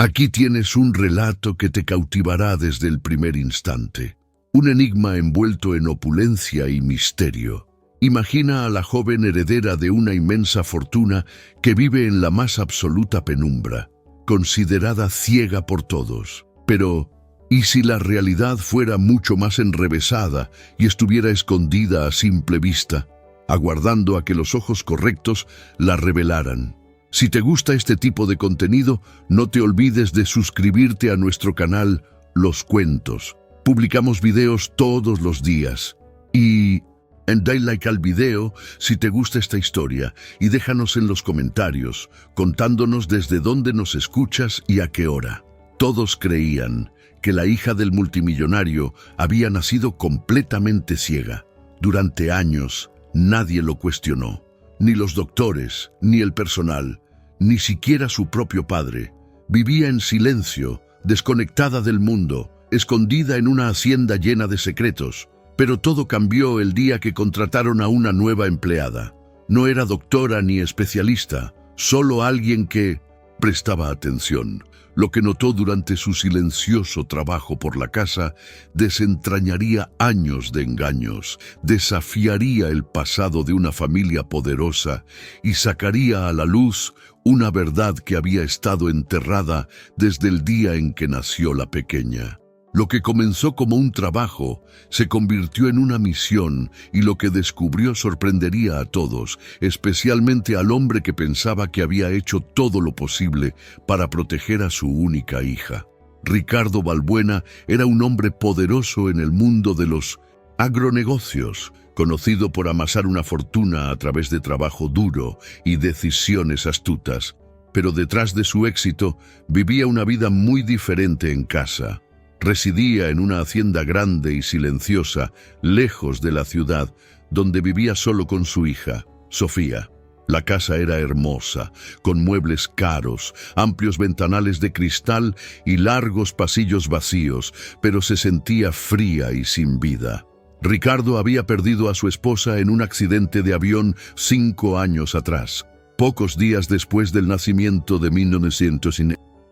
Aquí tienes un relato que te cautivará desde el primer instante. Un enigma envuelto en opulencia y misterio. Imagina a la joven heredera de una inmensa fortuna que vive en la más absoluta penumbra, considerada ciega por todos. Pero, ¿y si la realidad fuera mucho más enrevesada y estuviera escondida a simple vista, aguardando a que los ojos correctos la revelaran? Si te gusta este tipo de contenido, no te olvides de suscribirte a nuestro canal Los Cuentos. Publicamos videos todos los días. Y dale like al video si te gusta esta historia y déjanos en los comentarios contándonos desde dónde nos escuchas y a qué hora. Todos creían que la hija del multimillonario había nacido completamente ciega. Durante años nadie lo cuestionó. Ni los doctores, ni el personal, ni siquiera su propio padre. Vivía en silencio, desconectada del mundo, escondida en una hacienda llena de secretos. Pero todo cambió el día que contrataron a una nueva empleada. No era doctora ni especialista, solo alguien que prestaba atención. Lo que notó durante su silencioso trabajo por la casa desentrañaría años de engaños, desafiaría el pasado de una familia poderosa y sacaría a la luz una verdad que había estado enterrada desde el día en que nació la pequeña. Lo que comenzó como un trabajo se convirtió en una misión y lo que descubrió sorprendería a todos, especialmente al hombre que pensaba que había hecho todo lo posible para proteger a su única hija. Ricardo Balbuena era un hombre poderoso en el mundo de los agronegocios, conocido por amasar una fortuna a través de trabajo duro y decisiones astutas. Pero detrás de su éxito vivía una vida muy diferente en casa. Residía en una hacienda grande y silenciosa, lejos de la ciudad, donde vivía solo con su hija, Sofía. La casa era hermosa, con muebles caros, amplios ventanales de cristal y largos pasillos vacíos, pero se sentía fría y sin vida. Ricardo había perdido a su esposa en un accidente de avión 5 años atrás, pocos días después del nacimiento de 1900.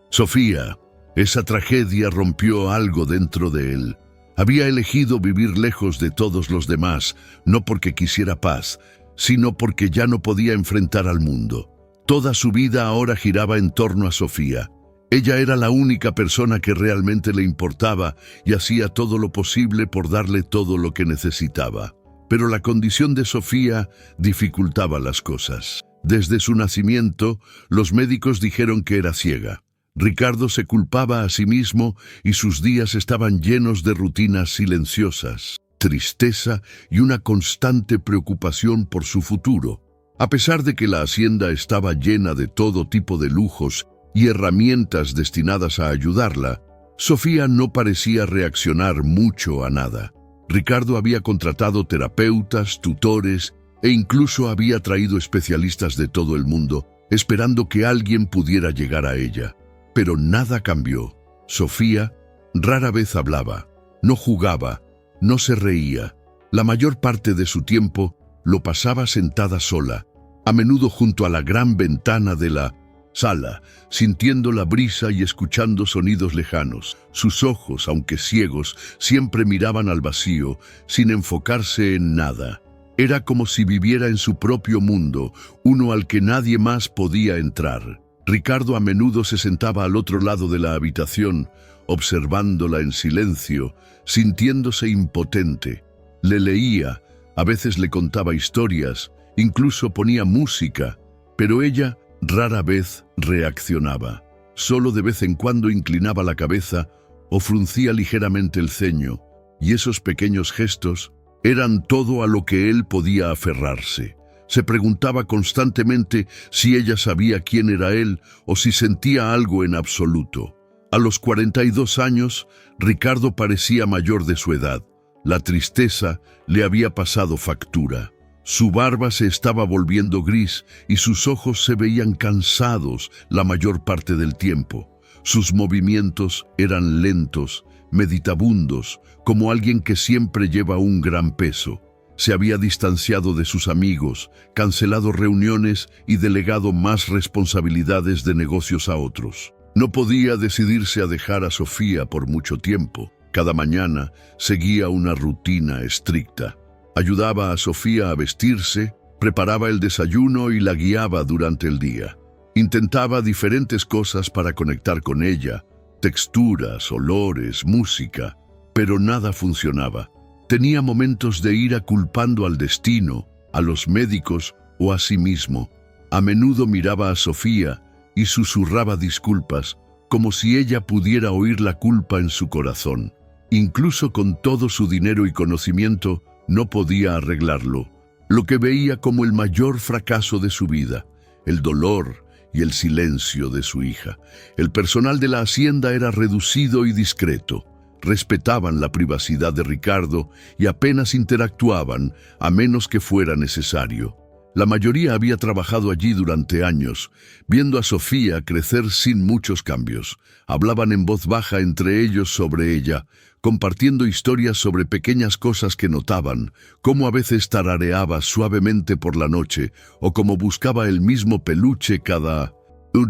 Sofía. Esa tragedia rompió algo dentro de él. Había elegido vivir lejos de todos los demás, no porque quisiera paz, sino porque ya no podía enfrentar al mundo. Toda su vida ahora giraba en torno a Sofía. Ella era la única persona que realmente le importaba y hacía todo lo posible por darle todo lo que necesitaba. Pero la condición de Sofía dificultaba las cosas. Desde su nacimiento, los médicos dijeron que era ciega. Ricardo se culpaba a sí mismo y sus días estaban llenos de rutinas silenciosas, tristeza y una constante preocupación por su futuro. A pesar de que la hacienda estaba llena de todo tipo de lujos y herramientas destinadas a ayudarla, Sofía no parecía reaccionar mucho a nada. Ricardo había contratado terapeutas, tutores e incluso había traído especialistas de todo el mundo, esperando que alguien pudiera llegar a ella. Pero nada cambió. Sofía rara vez hablaba, no jugaba, no se reía. La mayor parte de su tiempo lo pasaba sentada sola, a menudo junto a la gran ventana de la sala, sintiendo la brisa y escuchando sonidos lejanos. Sus ojos, aunque ciegos, siempre miraban al vacío, sin enfocarse en nada. Era como si viviera en su propio mundo, uno al que nadie más podía entrar. Ricardo a menudo se sentaba al otro lado de la habitación, observándola en silencio, sintiéndose impotente. Le leía, a veces le contaba historias, incluso ponía música, pero ella rara vez reaccionaba. Solo de vez en cuando inclinaba la cabeza o fruncía ligeramente el ceño, y esos pequeños gestos eran todo a lo que él podía aferrarse. Se preguntaba constantemente si ella sabía quién era él o si sentía algo en absoluto. A los 42 años, Ricardo parecía mayor de su edad. La tristeza le había pasado factura. Su barba se estaba volviendo gris y sus ojos se veían cansados la mayor parte del tiempo. Sus movimientos eran lentos, meditabundos, como alguien que siempre lleva un gran peso. Se había distanciado de sus amigos, cancelado reuniones y delegado más responsabilidades de negocios a otros. No podía decidirse a dejar a Sofía por mucho tiempo. Cada mañana seguía una rutina estricta. Ayudaba a Sofía a vestirse, preparaba el desayuno y la guiaba durante el día. Intentaba diferentes cosas para conectar con ella, texturas, olores, música, pero nada funcionaba. Tenía momentos de ira culpando al destino, a los médicos o a sí mismo. A menudo miraba a Sofía y susurraba disculpas, como si ella pudiera oír la culpa en su corazón. Incluso con todo su dinero y conocimiento, no podía arreglarlo. Lo que veía como el mayor fracaso de su vida, el dolor y el silencio de su hija. El personal de la hacienda era reducido y discreto. Respetaban la privacidad de Ricardo y apenas interactuaban, a menos que fuera necesario. La mayoría había trabajado allí durante años, viendo a Sofía crecer sin muchos cambios. Hablaban en voz baja entre ellos sobre ella, compartiendo historias sobre pequeñas cosas que notaban, cómo a veces tarareaba suavemente por la noche o cómo buscaba el mismo peluche cada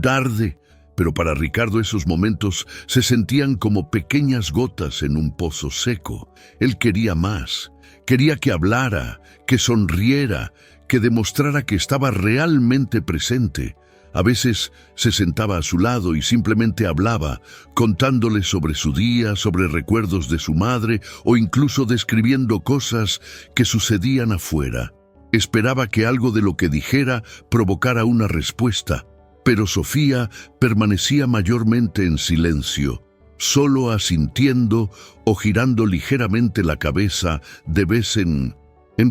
tarde. Pero para Ricardo esos momentos se sentían como pequeñas gotas en un pozo seco. Él quería más, quería que hablara, que sonriera, que demostrara que estaba realmente presente. A veces se sentaba a su lado y simplemente hablaba, contándole sobre su día, sobre recuerdos de su madre o incluso describiendo cosas que sucedían afuera. Esperaba que algo de lo que dijera provocara una respuesta, pero Sofía permanecía mayormente en silencio, solo asintiendo o girando ligeramente la cabeza de vez en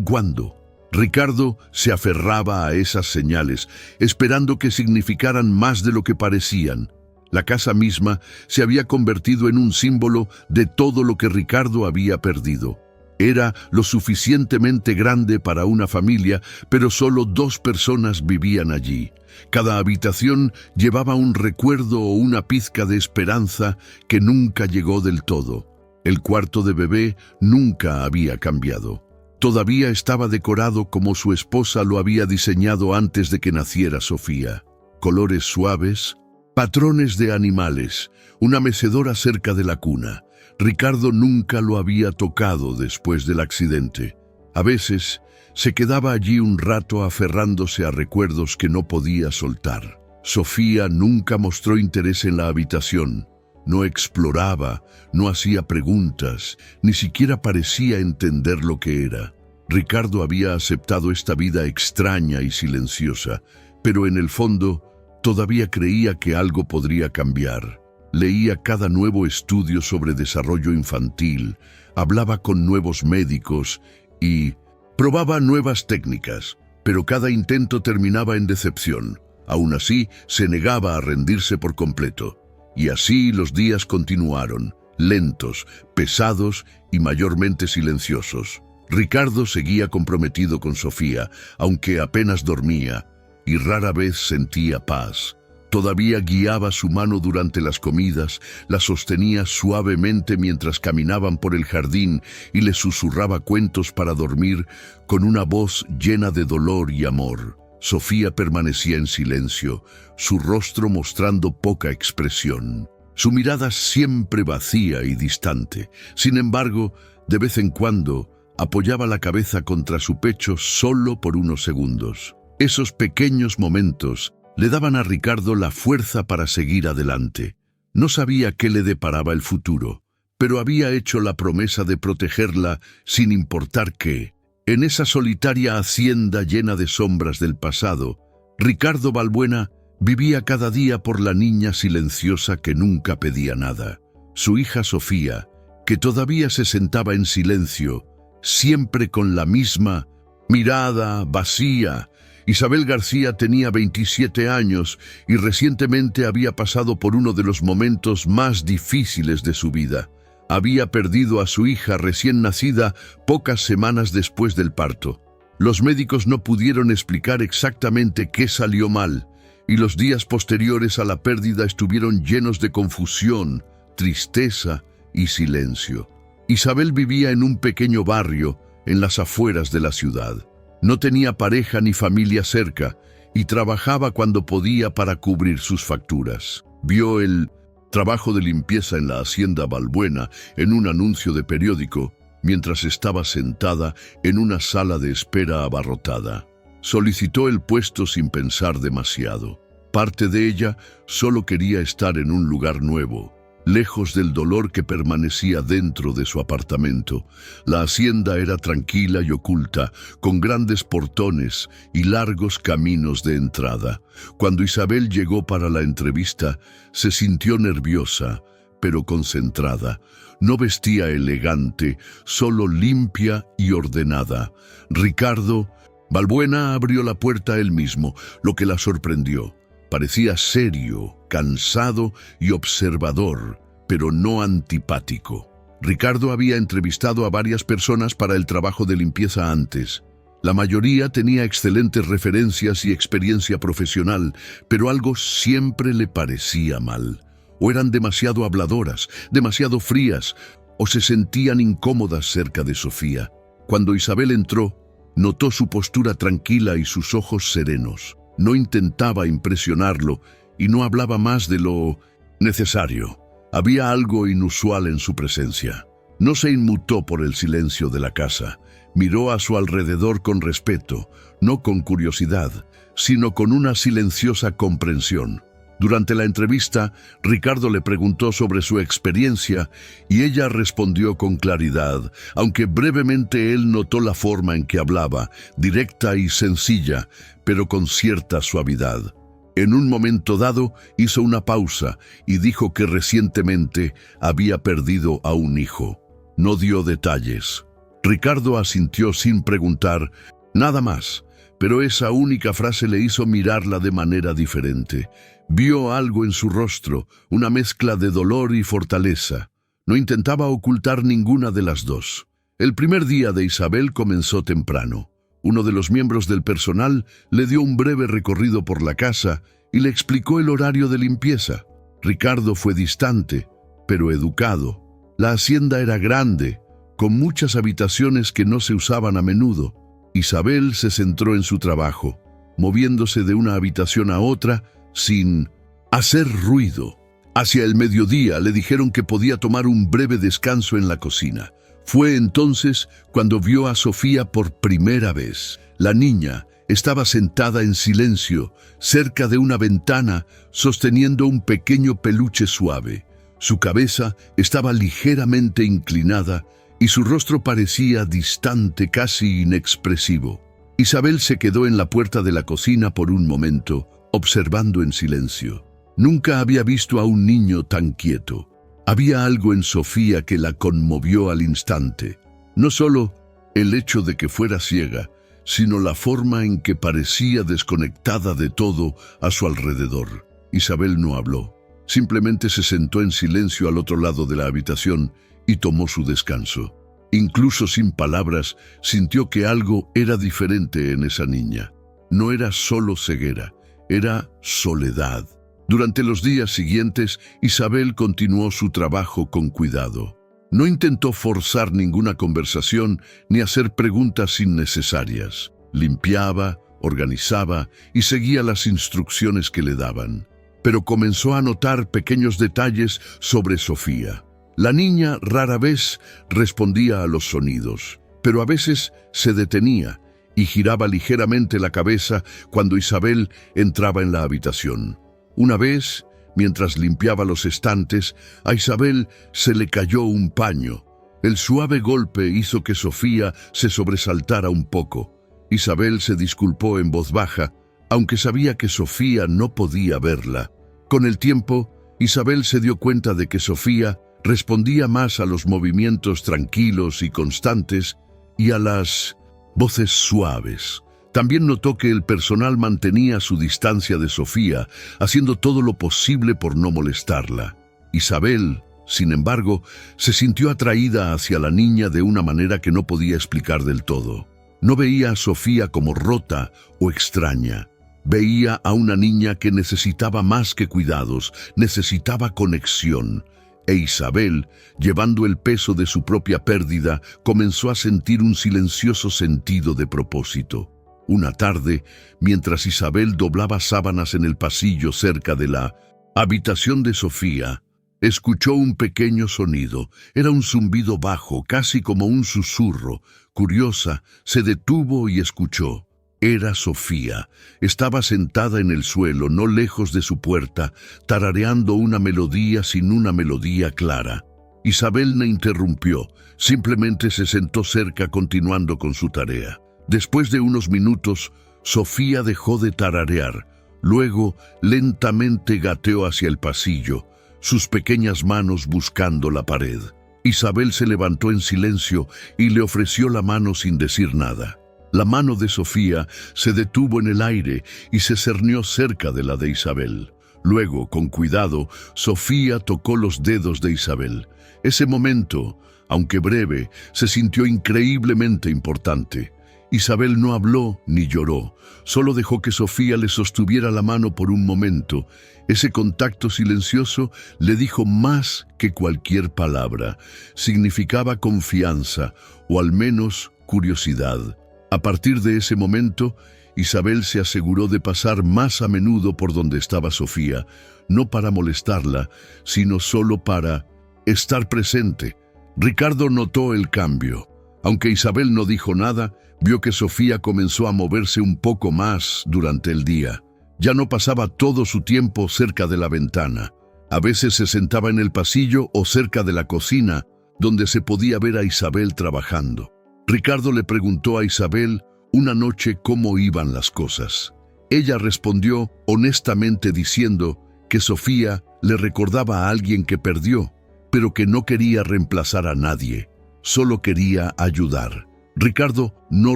cuando. Ricardo se aferraba a esas señales, esperando que significaran más de lo que parecían. La casa misma se había convertido en un símbolo de todo lo que Ricardo había perdido. Era lo suficientemente grande para una familia, pero solo 2 personas vivían allí. Cada habitación llevaba un recuerdo o una pizca de esperanza que nunca llegó del todo. El cuarto de bebé nunca había cambiado. Todavía estaba decorado como su esposa lo había diseñado antes de que naciera Sofía. Colores suaves, patrones de animales, una mecedora cerca de la cuna. Ricardo nunca lo había tocado después del accidente. A veces se quedaba allí un rato aferrándose a recuerdos que no podía soltar. Sofía nunca mostró interés en la habitación. No exploraba, no hacía preguntas, ni siquiera parecía entender lo que era. Ricardo había aceptado esta vida extraña y silenciosa, pero en el fondo todavía creía que algo podría cambiar. Leía cada nuevo estudio sobre desarrollo infantil, hablaba con nuevos médicos y probaba nuevas técnicas, pero cada intento terminaba en decepción. Aún así, se negaba a rendirse por completo. Y así los días continuaron, lentos, pesados y mayormente silenciosos. Ricardo seguía comprometido con Sofía, aunque apenas dormía, y rara vez sentía paz. Todavía guiaba su mano durante las comidas, la sostenía suavemente mientras caminaban por el jardín y le susurraba cuentos para dormir con una voz llena de dolor y amor. Sofía permanecía en silencio, su rostro mostrando poca expresión. Su mirada siempre vacía y distante. Sin embargo, de vez en cuando, apoyaba la cabeza contra su pecho solo por unos segundos. Esos pequeños momentos le daban a Ricardo la fuerza para seguir adelante. No sabía qué le deparaba el futuro, pero había hecho la promesa de protegerla sin importar qué. En esa solitaria hacienda llena de sombras del pasado, Ricardo Balbuena vivía cada día por la niña silenciosa que nunca pedía nada. Su hija Sofía, que todavía se sentaba en silencio, siempre con la misma mirada vacía. Isabel García tenía 27 años y recientemente había pasado por uno de los momentos más difíciles de su vida. Había perdido a su hija recién nacida pocas semanas después del parto. Los médicos no pudieron explicar exactamente qué salió mal, y los días posteriores a la pérdida estuvieron llenos de confusión, tristeza y silencio. Isabel vivía en un pequeño barrio en las afueras de la ciudad. No tenía pareja ni familia cerca y trabajaba cuando podía para cubrir sus facturas. Vio el trabajo de limpieza en la hacienda Balbuena en un anuncio de periódico mientras estaba sentada en una sala de espera abarrotada. Solicitó el puesto sin pensar demasiado. Parte de ella solo quería estar en un lugar nuevo, lejos del dolor que permanecía dentro de su apartamento. La hacienda era tranquila y oculta, con grandes portones y largos caminos de entrada. Cuando Isabel llegó para la entrevista, se sintió nerviosa, pero concentrada. No vestía elegante, solo limpia y ordenada. Ricardo Balbuena abrió la puerta él mismo, lo que la sorprendió. Parecía serio, cansado y observador, pero no antipático. Ricardo había entrevistado a varias personas para el trabajo de limpieza antes. La mayoría tenía excelentes referencias y experiencia profesional, pero algo siempre le parecía mal. O eran demasiado habladoras, demasiado frías, o se sentían incómodas cerca de Sofía. Cuando Isabel entró, notó su postura tranquila y sus ojos serenos. No intentaba impresionarlo y no hablaba más de lo necesario. Había algo inusual en su presencia. No se inmutó por el silencio de la casa. Miró a su alrededor con respeto, no con curiosidad, sino con una silenciosa comprensión. Durante la entrevista, Ricardo le preguntó sobre su experiencia y ella respondió con claridad, aunque brevemente él notó la forma en que hablaba, directa y sencilla, pero con cierta suavidad. En un momento dado, hizo una pausa y dijo que recientemente había perdido a un hijo. No dio detalles. Ricardo asintió sin preguntar nada más, pero esa única frase le hizo mirarla de manera diferente. Vio algo en su rostro, una mezcla de dolor y fortaleza. No intentaba ocultar ninguna de las dos. El primer día de Isabel comenzó temprano. Uno de los miembros del personal le dio un breve recorrido por la casa y le explicó el horario de limpieza. Ricardo fue distante, pero educado. La hacienda era grande, con muchas habitaciones que no se usaban a menudo. Isabel se centró en su trabajo, moviéndose de una habitación a otra sin hacer ruido. Hacia el mediodía le dijeron que podía tomar un breve descanso en la cocina. Fue entonces cuando vio a Sofía por primera vez. La niña estaba sentada en silencio, cerca de una ventana, sosteniendo un pequeño peluche suave. Su cabeza estaba ligeramente inclinada y su rostro parecía distante, casi inexpresivo. Isabel se quedó en la puerta de la cocina por un momento, observando en silencio. Nunca había visto a un niño tan quieto. Había algo en Sofía que la conmovió al instante. No solo el hecho de que fuera ciega, sino la forma en que parecía desconectada de todo a su alrededor. Isabel no habló. Simplemente se sentó en silencio al otro lado de la habitación y tomó su descanso. Incluso sin palabras, sintió que algo era diferente en esa niña. No era solo ceguera, era soledad. Durante los días siguientes, Isabel continuó su trabajo con cuidado. No intentó forzar ninguna conversación ni hacer preguntas innecesarias. Limpiaba, organizaba y seguía las instrucciones que le daban. Pero comenzó a notar pequeños detalles sobre Sofía. La niña rara vez respondía a los sonidos, pero a veces se detenía y giraba ligeramente la cabeza cuando Isabel entraba en la habitación. Una vez, mientras limpiaba los estantes, a Isabel se le cayó un paño. El suave golpe hizo que Sofía se sobresaltara un poco. Isabel se disculpó en voz baja, aunque sabía que Sofía no podía verla. Con el tiempo, Isabel se dio cuenta de que Sofía respondía más a los movimientos tranquilos y constantes y a las voces suaves. También notó que el personal mantenía su distancia de Sofía, haciendo todo lo posible por no molestarla. Isabel, sin embargo, se sintió atraída hacia la niña de una manera que no podía explicar del todo. No veía a Sofía como rota o extraña. Veía a una niña que necesitaba más que cuidados, necesitaba conexión. E Isabel, llevando el peso de su propia pérdida, comenzó a sentir un silencioso sentido de propósito. Una tarde, mientras Isabel doblaba sábanas en el pasillo cerca de la habitación de Sofía, escuchó un pequeño sonido. Era un zumbido bajo, casi como un susurro. Curiosa, se detuvo y escuchó. Era Sofía. Estaba sentada en el suelo, no lejos de su puerta, tarareando una melodía sin una melodía clara. Isabel no interrumpió, simplemente se sentó cerca continuando con su tarea. Después de unos minutos, Sofía dejó de tararear. Luego, lentamente gateó hacia el pasillo, sus pequeñas manos buscando la pared. Isabel se levantó en silencio y le ofreció la mano sin decir nada. La mano de Sofía se detuvo en el aire y se cernió cerca de la de Isabel. Luego, con cuidado, Sofía tocó los dedos de Isabel. Ese momento, aunque breve, se sintió increíblemente importante. Isabel no habló ni lloró, solo dejó que Sofía le sostuviera la mano por un momento. Ese contacto silencioso le dijo más que cualquier palabra. Significaba confianza, o al menos curiosidad. A partir de ese momento, Isabel se aseguró de pasar más a menudo por donde estaba Sofía, no para molestarla, sino solo para estar presente. Ricardo notó el cambio. Aunque Isabel no dijo nada, vio que Sofía comenzó a moverse un poco más durante el día. Ya no pasaba todo su tiempo cerca de la ventana. A veces se sentaba en el pasillo o cerca de la cocina, donde se podía ver a Isabel trabajando. Ricardo le preguntó a Isabel una noche cómo iban las cosas. Ella respondió honestamente diciendo que Sofía le recordaba a alguien que perdió, pero que no quería reemplazar a nadie, solo quería ayudar. Ricardo no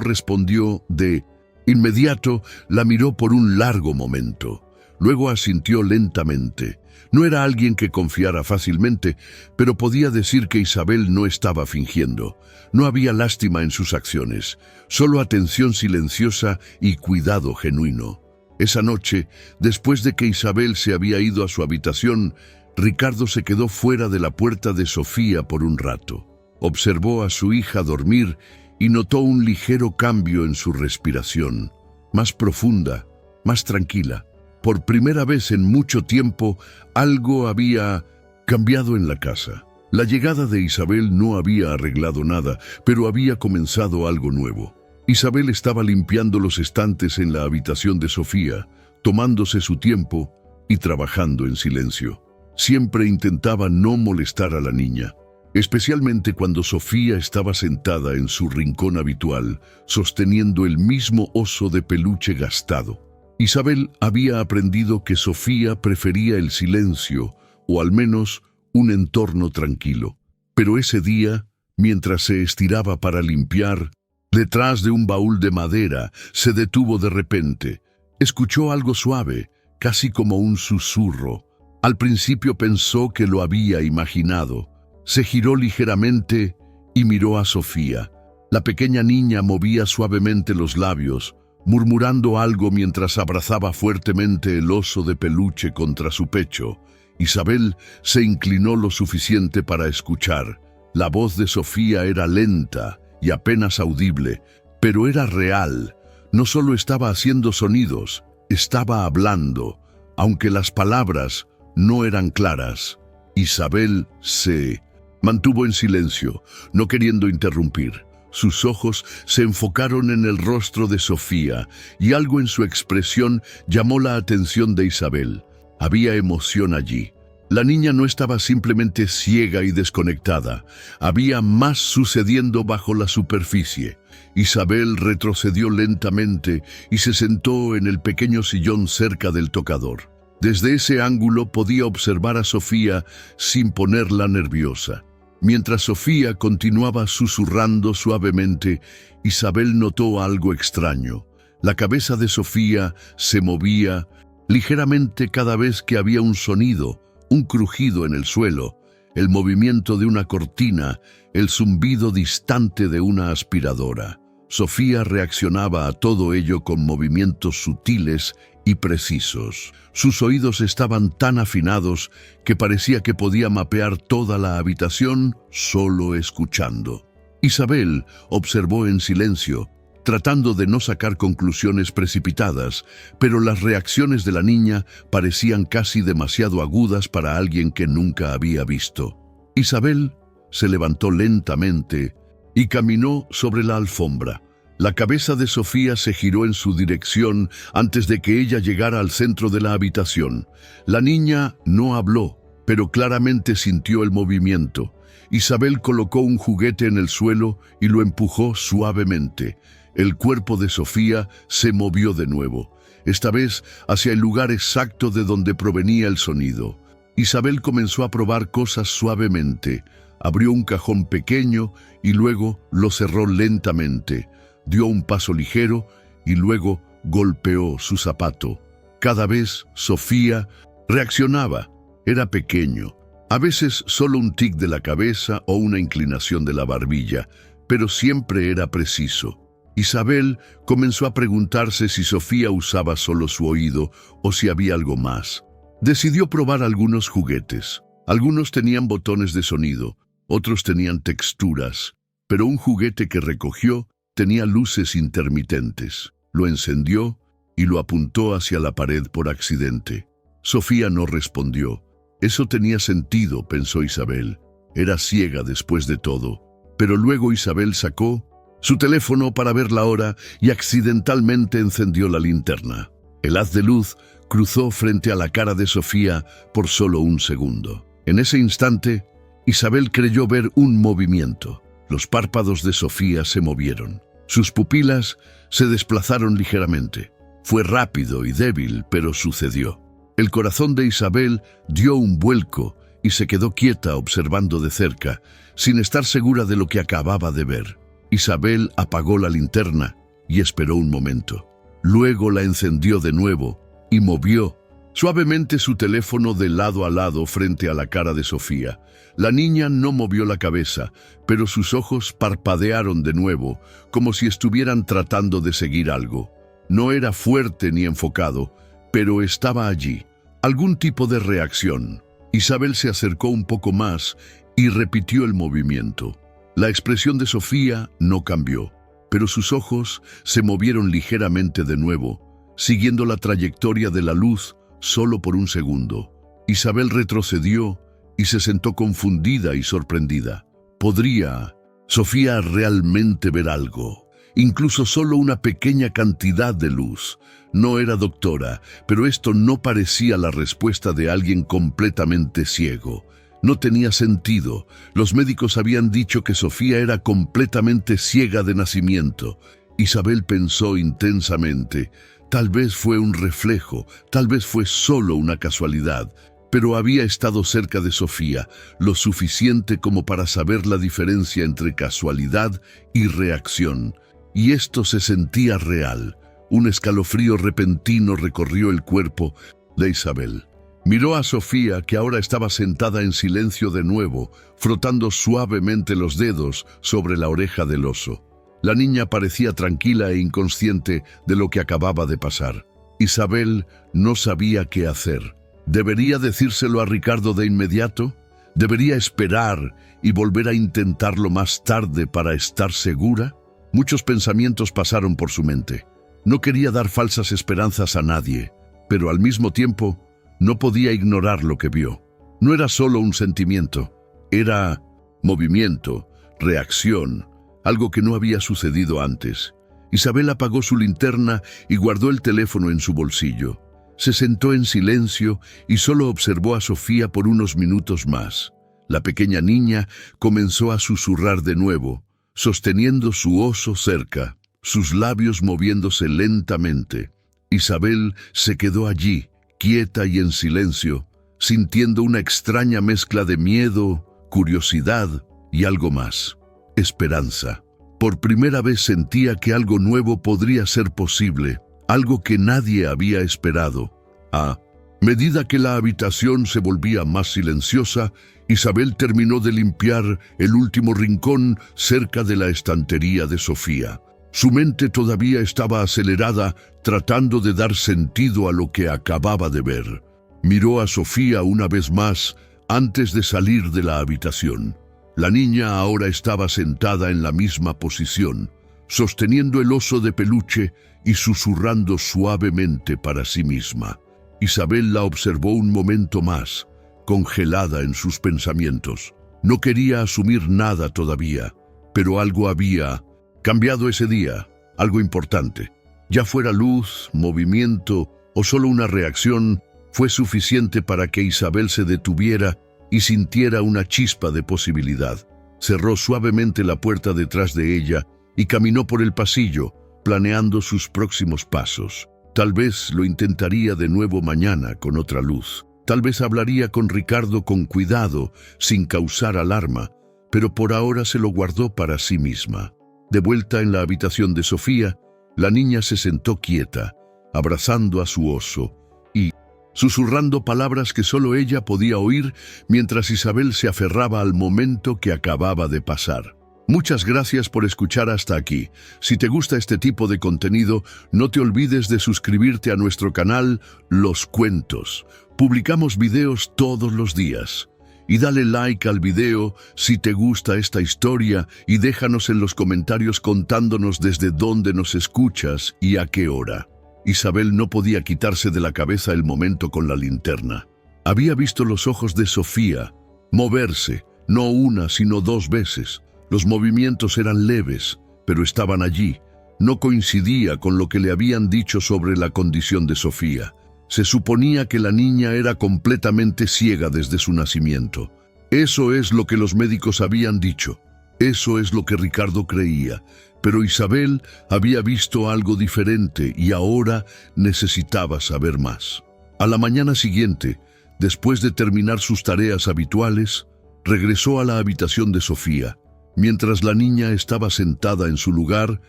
respondió de inmediato, la miró por un largo momento. Luego asintió lentamente. No era alguien que confiara fácilmente, pero podía decir que Isabel no estaba fingiendo. No había lástima en sus acciones, solo atención silenciosa y cuidado genuino. Esa noche, después de que Isabel se había ido a su habitación, Ricardo se quedó fuera de la puerta de Sofía por un rato. Observó a su hija dormir y notó un ligero cambio en su respiración, más profunda, más tranquila. Por primera vez en mucho tiempo, algo había cambiado en la casa. La llegada de Isabel no había arreglado nada, pero había comenzado algo nuevo. Isabel estaba limpiando los estantes en la habitación de Sofía, tomándose su tiempo y trabajando en silencio. Siempre intentaba no molestar a la niña, especialmente cuando Sofía estaba sentada en su rincón habitual, sosteniendo el mismo oso de peluche gastado. Isabel había aprendido que Sofía prefería el silencio, o al menos un entorno tranquilo. Pero ese día, mientras se estiraba para limpiar, detrás de un baúl de madera, se detuvo de repente. Escuchó algo suave, casi como un susurro. Al principio pensó que lo había imaginado. Se giró ligeramente y miró a Sofía. La pequeña niña movía suavemente los labios, murmurando algo mientras abrazaba fuertemente el oso de peluche contra su pecho. Isabel se inclinó lo suficiente para escuchar. La voz de Sofía era lenta y apenas audible, pero era real. No solo estaba haciendo sonidos, estaba hablando, aunque las palabras no eran claras. Isabel se mantuvo en silencio, no queriendo interrumpir. Sus ojos se enfocaron en el rostro de Sofía y algo en su expresión llamó la atención de Isabel. Había emoción allí. La niña no estaba simplemente ciega y desconectada. Había más sucediendo bajo la superficie. Isabel retrocedió lentamente y se sentó en el pequeño sillón cerca del tocador. Desde ese ángulo podía observar a Sofía sin ponerla nerviosa. Mientras Sofía continuaba susurrando suavemente, Isabel notó algo extraño. La cabeza de Sofía se movía ligeramente cada vez que había un sonido, un crujido en el suelo, el movimiento de una cortina, el zumbido distante de una aspiradora. Sofía reaccionaba a todo ello con movimientos sutiles y precisos. Sus oídos estaban tan afinados que parecía que podía mapear toda la habitación solo escuchando. Isabel observó en silencio. tratando de no sacar conclusiones precipitadas, pero las reacciones de la niña parecían casi demasiado agudas para alguien que nunca había visto. Isabel se levantó lentamente y caminó sobre la alfombra. La cabeza de Sofía se giró en su dirección antes de que ella llegara al centro de la habitación. La niña no habló, pero claramente sintió el movimiento. Isabel colocó un juguete en el suelo y lo empujó suavemente. El cuerpo de Sofía se movió de nuevo, esta vez hacia el lugar exacto de donde provenía el sonido. Isabel comenzó a probar cosas suavemente. Abrió un cajón pequeño y luego lo cerró lentamente. Dio un paso ligero y luego golpeó su zapato. Cada vez Sofía reaccionaba. Era pequeño, a veces solo un tic de la cabeza o una inclinación de la barbilla, pero siempre era preciso. Isabel comenzó a preguntarse si Sofía usaba solo su oído o si había algo más. Decidió probar algunos juguetes. Algunos tenían botones de sonido, otros tenían texturas, pero un juguete que recogió tenía luces intermitentes. Lo encendió y lo apuntó hacia la pared por accidente. Sofía no respondió. Eso tenía sentido, pensó Isabel. Era ciega después de todo. Pero luego Isabel sacó su teléfono para ver la hora y accidentalmente encendió la linterna. El haz de luz cruzó frente a la cara de Sofía por solo un segundo. En ese instante, Isabel creyó ver un movimiento. Los párpados de Sofía se movieron. Sus pupilas se desplazaron ligeramente. Fue rápido y débil, pero sucedió. El corazón de Isabel dio un vuelco y se quedó quieta observando de cerca, sin estar segura de lo que acababa de ver. Isabel apagó la linterna y esperó un momento. Luego la encendió de nuevo y movió suavemente su teléfono de lado a lado frente a la cara de Sofía. La niña no movió la cabeza, pero sus ojos parpadearon de nuevo, como si estuvieran tratando de seguir algo. No era fuerte ni enfocado, pero estaba allí. Algún tipo de reacción. Isabel se acercó un poco más y repitió el movimiento. La expresión de Sofía no cambió, pero sus ojos se movieron ligeramente de nuevo, siguiendo la trayectoria de la luz solo por un segundo. Isabel retrocedió y se sentó confundida y sorprendida. ¿Podría Sofía realmente ver algo? Incluso solo una pequeña cantidad de luz. No era doctora, pero esto no parecía la respuesta de alguien completamente ciego. No tenía sentido. Los médicos habían dicho que Sofía era completamente ciega de nacimiento. Isabel pensó intensamente. Tal vez fue un reflejo, tal vez fue solo una casualidad, pero había estado cerca de Sofía, lo suficiente como para saber la diferencia entre casualidad y reacción. Y esto se sentía real. Un escalofrío repentino recorrió el cuerpo de Isabel. Miró a Sofía, que ahora estaba sentada en silencio de nuevo, frotando suavemente los dedos sobre la oreja del oso. La niña parecía tranquila e inconsciente de lo que acababa de pasar. Isabel no sabía qué hacer. ¿Debería decírselo a Ricardo de inmediato? ¿Debería esperar y volver a intentarlo más tarde para estar segura? Muchos pensamientos pasaron por su mente. No quería dar falsas esperanzas a nadie, pero al mismo tiempo no podía ignorar lo que vio. No era solo un sentimiento, era movimiento, reacción, algo que no había sucedido antes. Isabel apagó su linterna y guardó el teléfono en su bolsillo. Se sentó en silencio y solo observó a Sofía por unos minutos más. La pequeña niña comenzó a susurrar de nuevo, sosteniendo su oso cerca, sus labios moviéndose lentamente. Isabel se quedó allí, quieta y en silencio, sintiendo una extraña mezcla de miedo, curiosidad y algo más. Esperanza. Por primera vez sentía que algo nuevo podría ser posible, algo que nadie había esperado. A medida que la habitación se volvía más silenciosa, Isabel terminó de limpiar el último rincón cerca de la estantería de Sofía. Su mente todavía estaba acelerada, tratando de dar sentido a lo que acababa de ver. Miró a Sofía una vez más antes de salir de la habitación. La niña ahora estaba sentada en la misma posición, sosteniendo el oso de peluche y susurrando suavemente para sí misma. Isabel la observó un momento más, congelada en sus pensamientos. No quería asumir nada todavía, pero algo había cambiado ese día, algo importante. Ya fuera luz, movimiento o solo una reacción, fue suficiente para que Isabel se detuviera y sintiera una chispa de posibilidad. Cerró suavemente la puerta detrás de ella y caminó por el pasillo, planeando sus próximos pasos. Tal vez lo intentaría de nuevo mañana con otra luz. Tal vez hablaría con Ricardo con cuidado, sin causar alarma, pero por ahora se lo guardó para sí misma. De vuelta en la habitación de Sofía, la niña se sentó quieta, abrazando a su oso y susurrando palabras que solo ella podía oír mientras Isabel se aferraba al momento que acababa de pasar. Muchas gracias por escuchar hasta aquí. Si te gusta este tipo de contenido, no te olvides de suscribirte a nuestro canal Los Cuentos. Publicamos videos todos los días. Y dale like al video si te gusta esta historia y déjanos en los comentarios contándonos desde dónde nos escuchas y a qué hora. Isabel no podía quitarse de la cabeza el momento con la linterna. Había visto los ojos de Sofía moverse, no una sino 2 veces. Los movimientos eran leves, pero estaban allí. No coincidía con lo que le habían dicho sobre la condición de Sofía. Se suponía que la niña era completamente ciega desde su nacimiento. Eso es lo que los médicos habían dicho. Eso es lo que Ricardo creía. Pero Isabel había visto algo diferente y ahora necesitaba saber más. A la mañana siguiente, después de terminar sus tareas habituales, regresó a la habitación de Sofía, mientras la niña estaba sentada en su lugar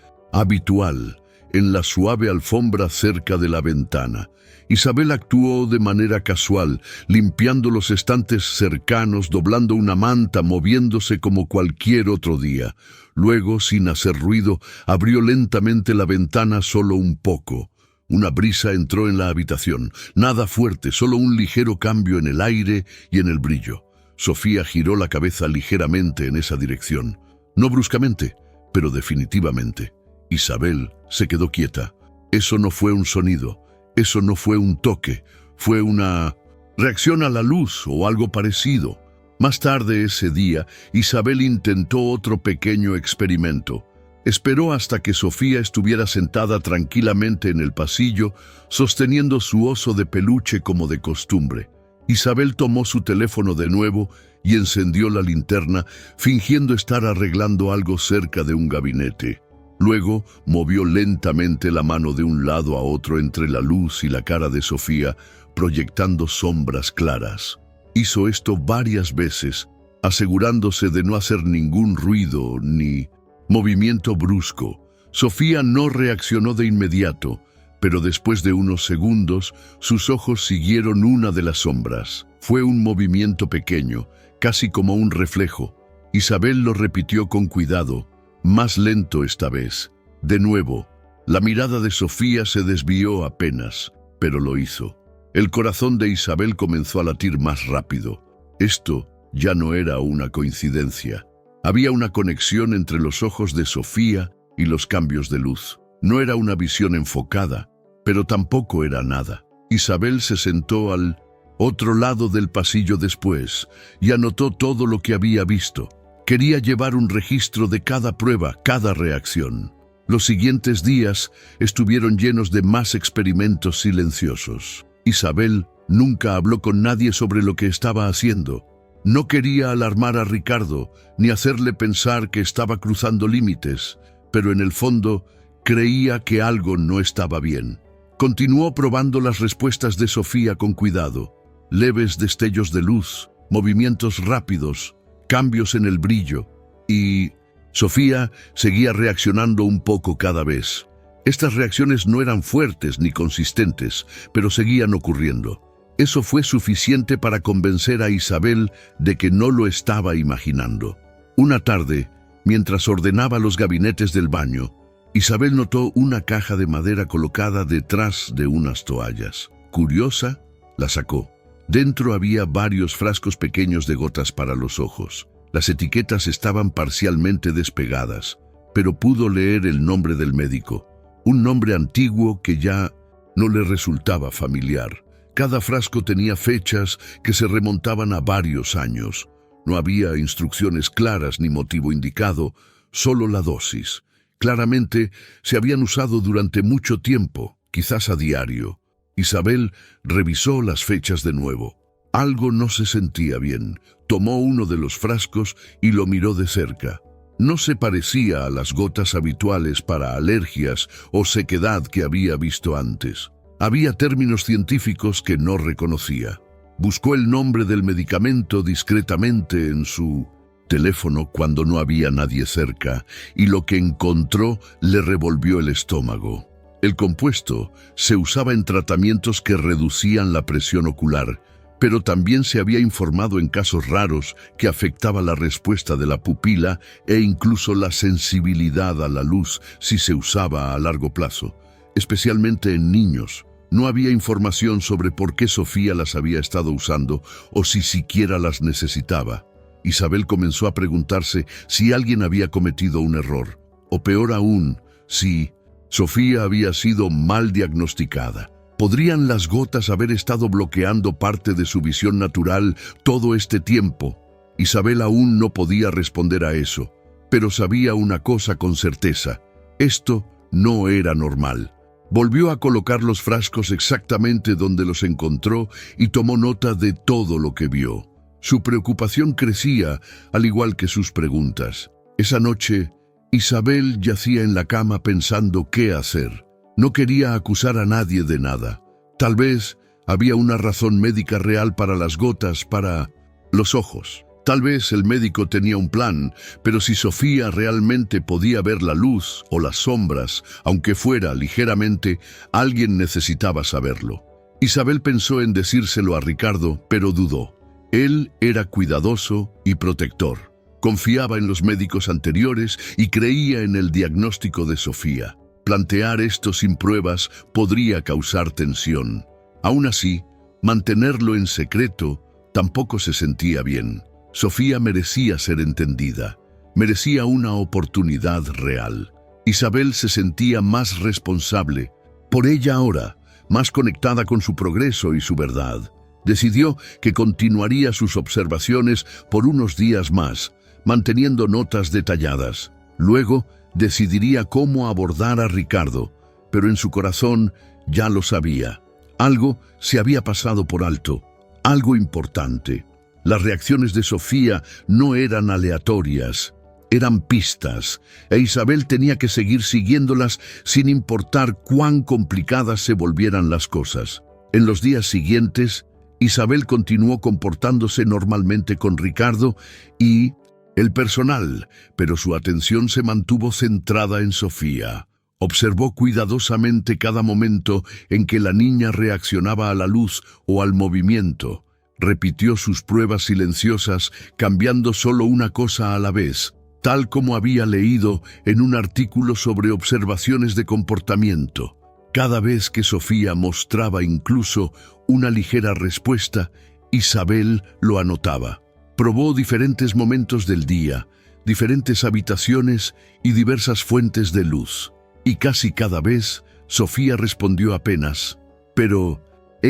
habitual, en la suave alfombra cerca de la ventana. Isabel actuó de manera casual, limpiando los estantes cercanos, doblando una manta, moviéndose como cualquier otro día. Luego, sin hacer ruido, abrió lentamente la ventana solo un poco. Una brisa entró en la habitación. Nada fuerte, solo un ligero cambio en el aire y en el brillo. Sofía giró la cabeza ligeramente en esa dirección. No bruscamente, pero definitivamente. Isabel se quedó quieta. Eso no fue un sonido. Eso no fue un toque, fue una reacción a la luz o algo parecido. Más tarde ese día, Isabel intentó otro pequeño experimento. Esperó hasta que Sofía estuviera sentada tranquilamente en el pasillo, sosteniendo su oso de peluche como de costumbre. Isabel tomó su teléfono de nuevo y encendió la linterna, fingiendo estar arreglando algo cerca de un gabinete. Luego movió lentamente la mano de un lado a otro entre la luz y la cara de Sofía, proyectando sombras claras. Hizo esto varias veces, asegurándose de no hacer ningún ruido ni movimiento brusco. Sofía no reaccionó de inmediato, pero después de unos segundos, sus ojos siguieron una de las sombras. Fue un movimiento pequeño, casi como un reflejo. Isabel lo repitió con cuidado, más lento esta vez. De nuevo, la mirada de Sofía se desvió apenas, pero lo hizo. El corazón de Isabel comenzó a latir más rápido. Esto ya no era una coincidencia. Había una conexión entre los ojos de Sofía y los cambios de luz. No era una visión enfocada, pero tampoco era nada. Isabel se sentó al otro lado del pasillo después y anotó todo lo que había visto. Quería llevar un registro de cada prueba, cada reacción. Los siguientes días estuvieron llenos de más experimentos silenciosos. Isabel nunca habló con nadie sobre lo que estaba haciendo. No quería alarmar a Ricardo, ni hacerle pensar que estaba cruzando límites, pero en el fondo creía que algo no estaba bien. Continuó probando las respuestas de Sofía con cuidado. Leves destellos de luz, movimientos rápidos, cambios en el brillo, y Sofía seguía reaccionando un poco cada vez. Estas reacciones no eran fuertes ni consistentes, pero seguían ocurriendo. Eso fue suficiente para convencer a Isabel de que no lo estaba imaginando. Una tarde, mientras ordenaba los gabinetes del baño, Isabel notó una caja de madera colocada detrás de unas toallas. Curiosa, la sacó. Dentro había varios frascos pequeños de gotas para los ojos. Las etiquetas estaban parcialmente despegadas. pero pudo leer el nombre del médico, un nombre antiguo que ya no le resultaba familiar. Cada frasco tenía fechas que se remontaban a varios años. No había instrucciones claras ni motivo indicado, solo la dosis. Claramente se habían usado durante mucho tiempo, quizás a diario. Isabel revisó las fechas de nuevo. Algo no se sentía bien. Tomó uno de los frascos y lo miró de cerca. No se parecía a las gotas habituales para alergias o sequedad que había visto antes. Había términos científicos que no reconocía. Buscó el nombre del medicamento discretamente en su teléfono cuando no había nadie cerca, y lo que encontró le revolvió el estómago. El compuesto se usaba en tratamientos que reducían la presión ocular, pero también se había informado en casos raros que afectaba la respuesta de la pupila e incluso la sensibilidad a la luz si se usaba a largo plazo, especialmente en niños. No había información sobre por qué Sofía las había estado usando o si siquiera las necesitaba. Isabel comenzó a preguntarse si alguien había cometido un error, o peor aún, si Sofía había sido mal diagnosticada. ¿Podrían las gotas haber estado bloqueando parte de su visión natural todo este tiempo? Isabel aún no podía responder a eso, pero sabía una cosa con certeza: esto no era normal. Volvió a colocar los frascos exactamente donde los encontró y tomó nota de todo lo que vio. Su preocupación crecía, al igual que sus preguntas. Esa noche, Isabel yacía en la cama pensando qué hacer. No quería acusar a nadie de nada. Tal vez había una razón médica real para las gotas, para los ojos. Tal vez el médico tenía un plan, pero si Sofía realmente podía ver la luz o las sombras, aunque fuera ligeramente, alguien necesitaba saberlo. Isabel pensó en decírselo a Ricardo, pero dudó. Él era cuidadoso y protector. Confiaba en los médicos anteriores y creía en el diagnóstico de Sofía. Plantear esto sin pruebas podría causar tensión. Aún así, mantenerlo en secreto tampoco se sentía bien. Sofía merecía ser entendida, merecía una oportunidad real. Isabel se sentía más responsable por ella ahora, más conectada con su progreso y su verdad. Decidió que continuaría sus observaciones por unos días más, manteniendo notas detalladas. Luego decidiría cómo abordar a Ricardo, pero en su corazón ya lo sabía. Algo se había pasado por alto, algo importante. Las reacciones de Sofía no eran aleatorias, eran pistas, e Isabel tenía que seguir siguiéndolas sin importar cuán complicadas se volvieran las cosas. En los días siguientes, Isabel continuó comportándose normalmente con Ricardo y el personal, pero su atención se mantuvo centrada en Sofía. Observó cuidadosamente cada momento en que la niña reaccionaba a la luz o al movimiento. Repitió sus pruebas silenciosas, cambiando solo una cosa a la vez, tal como había leído en un artículo sobre observaciones de comportamiento. Cada vez que Sofía mostraba incluso una ligera respuesta, Isabel lo anotaba. Probó diferentes momentos del día, diferentes habitaciones y diversas fuentes de luz. Y casi cada vez Sofía respondió apenas, pero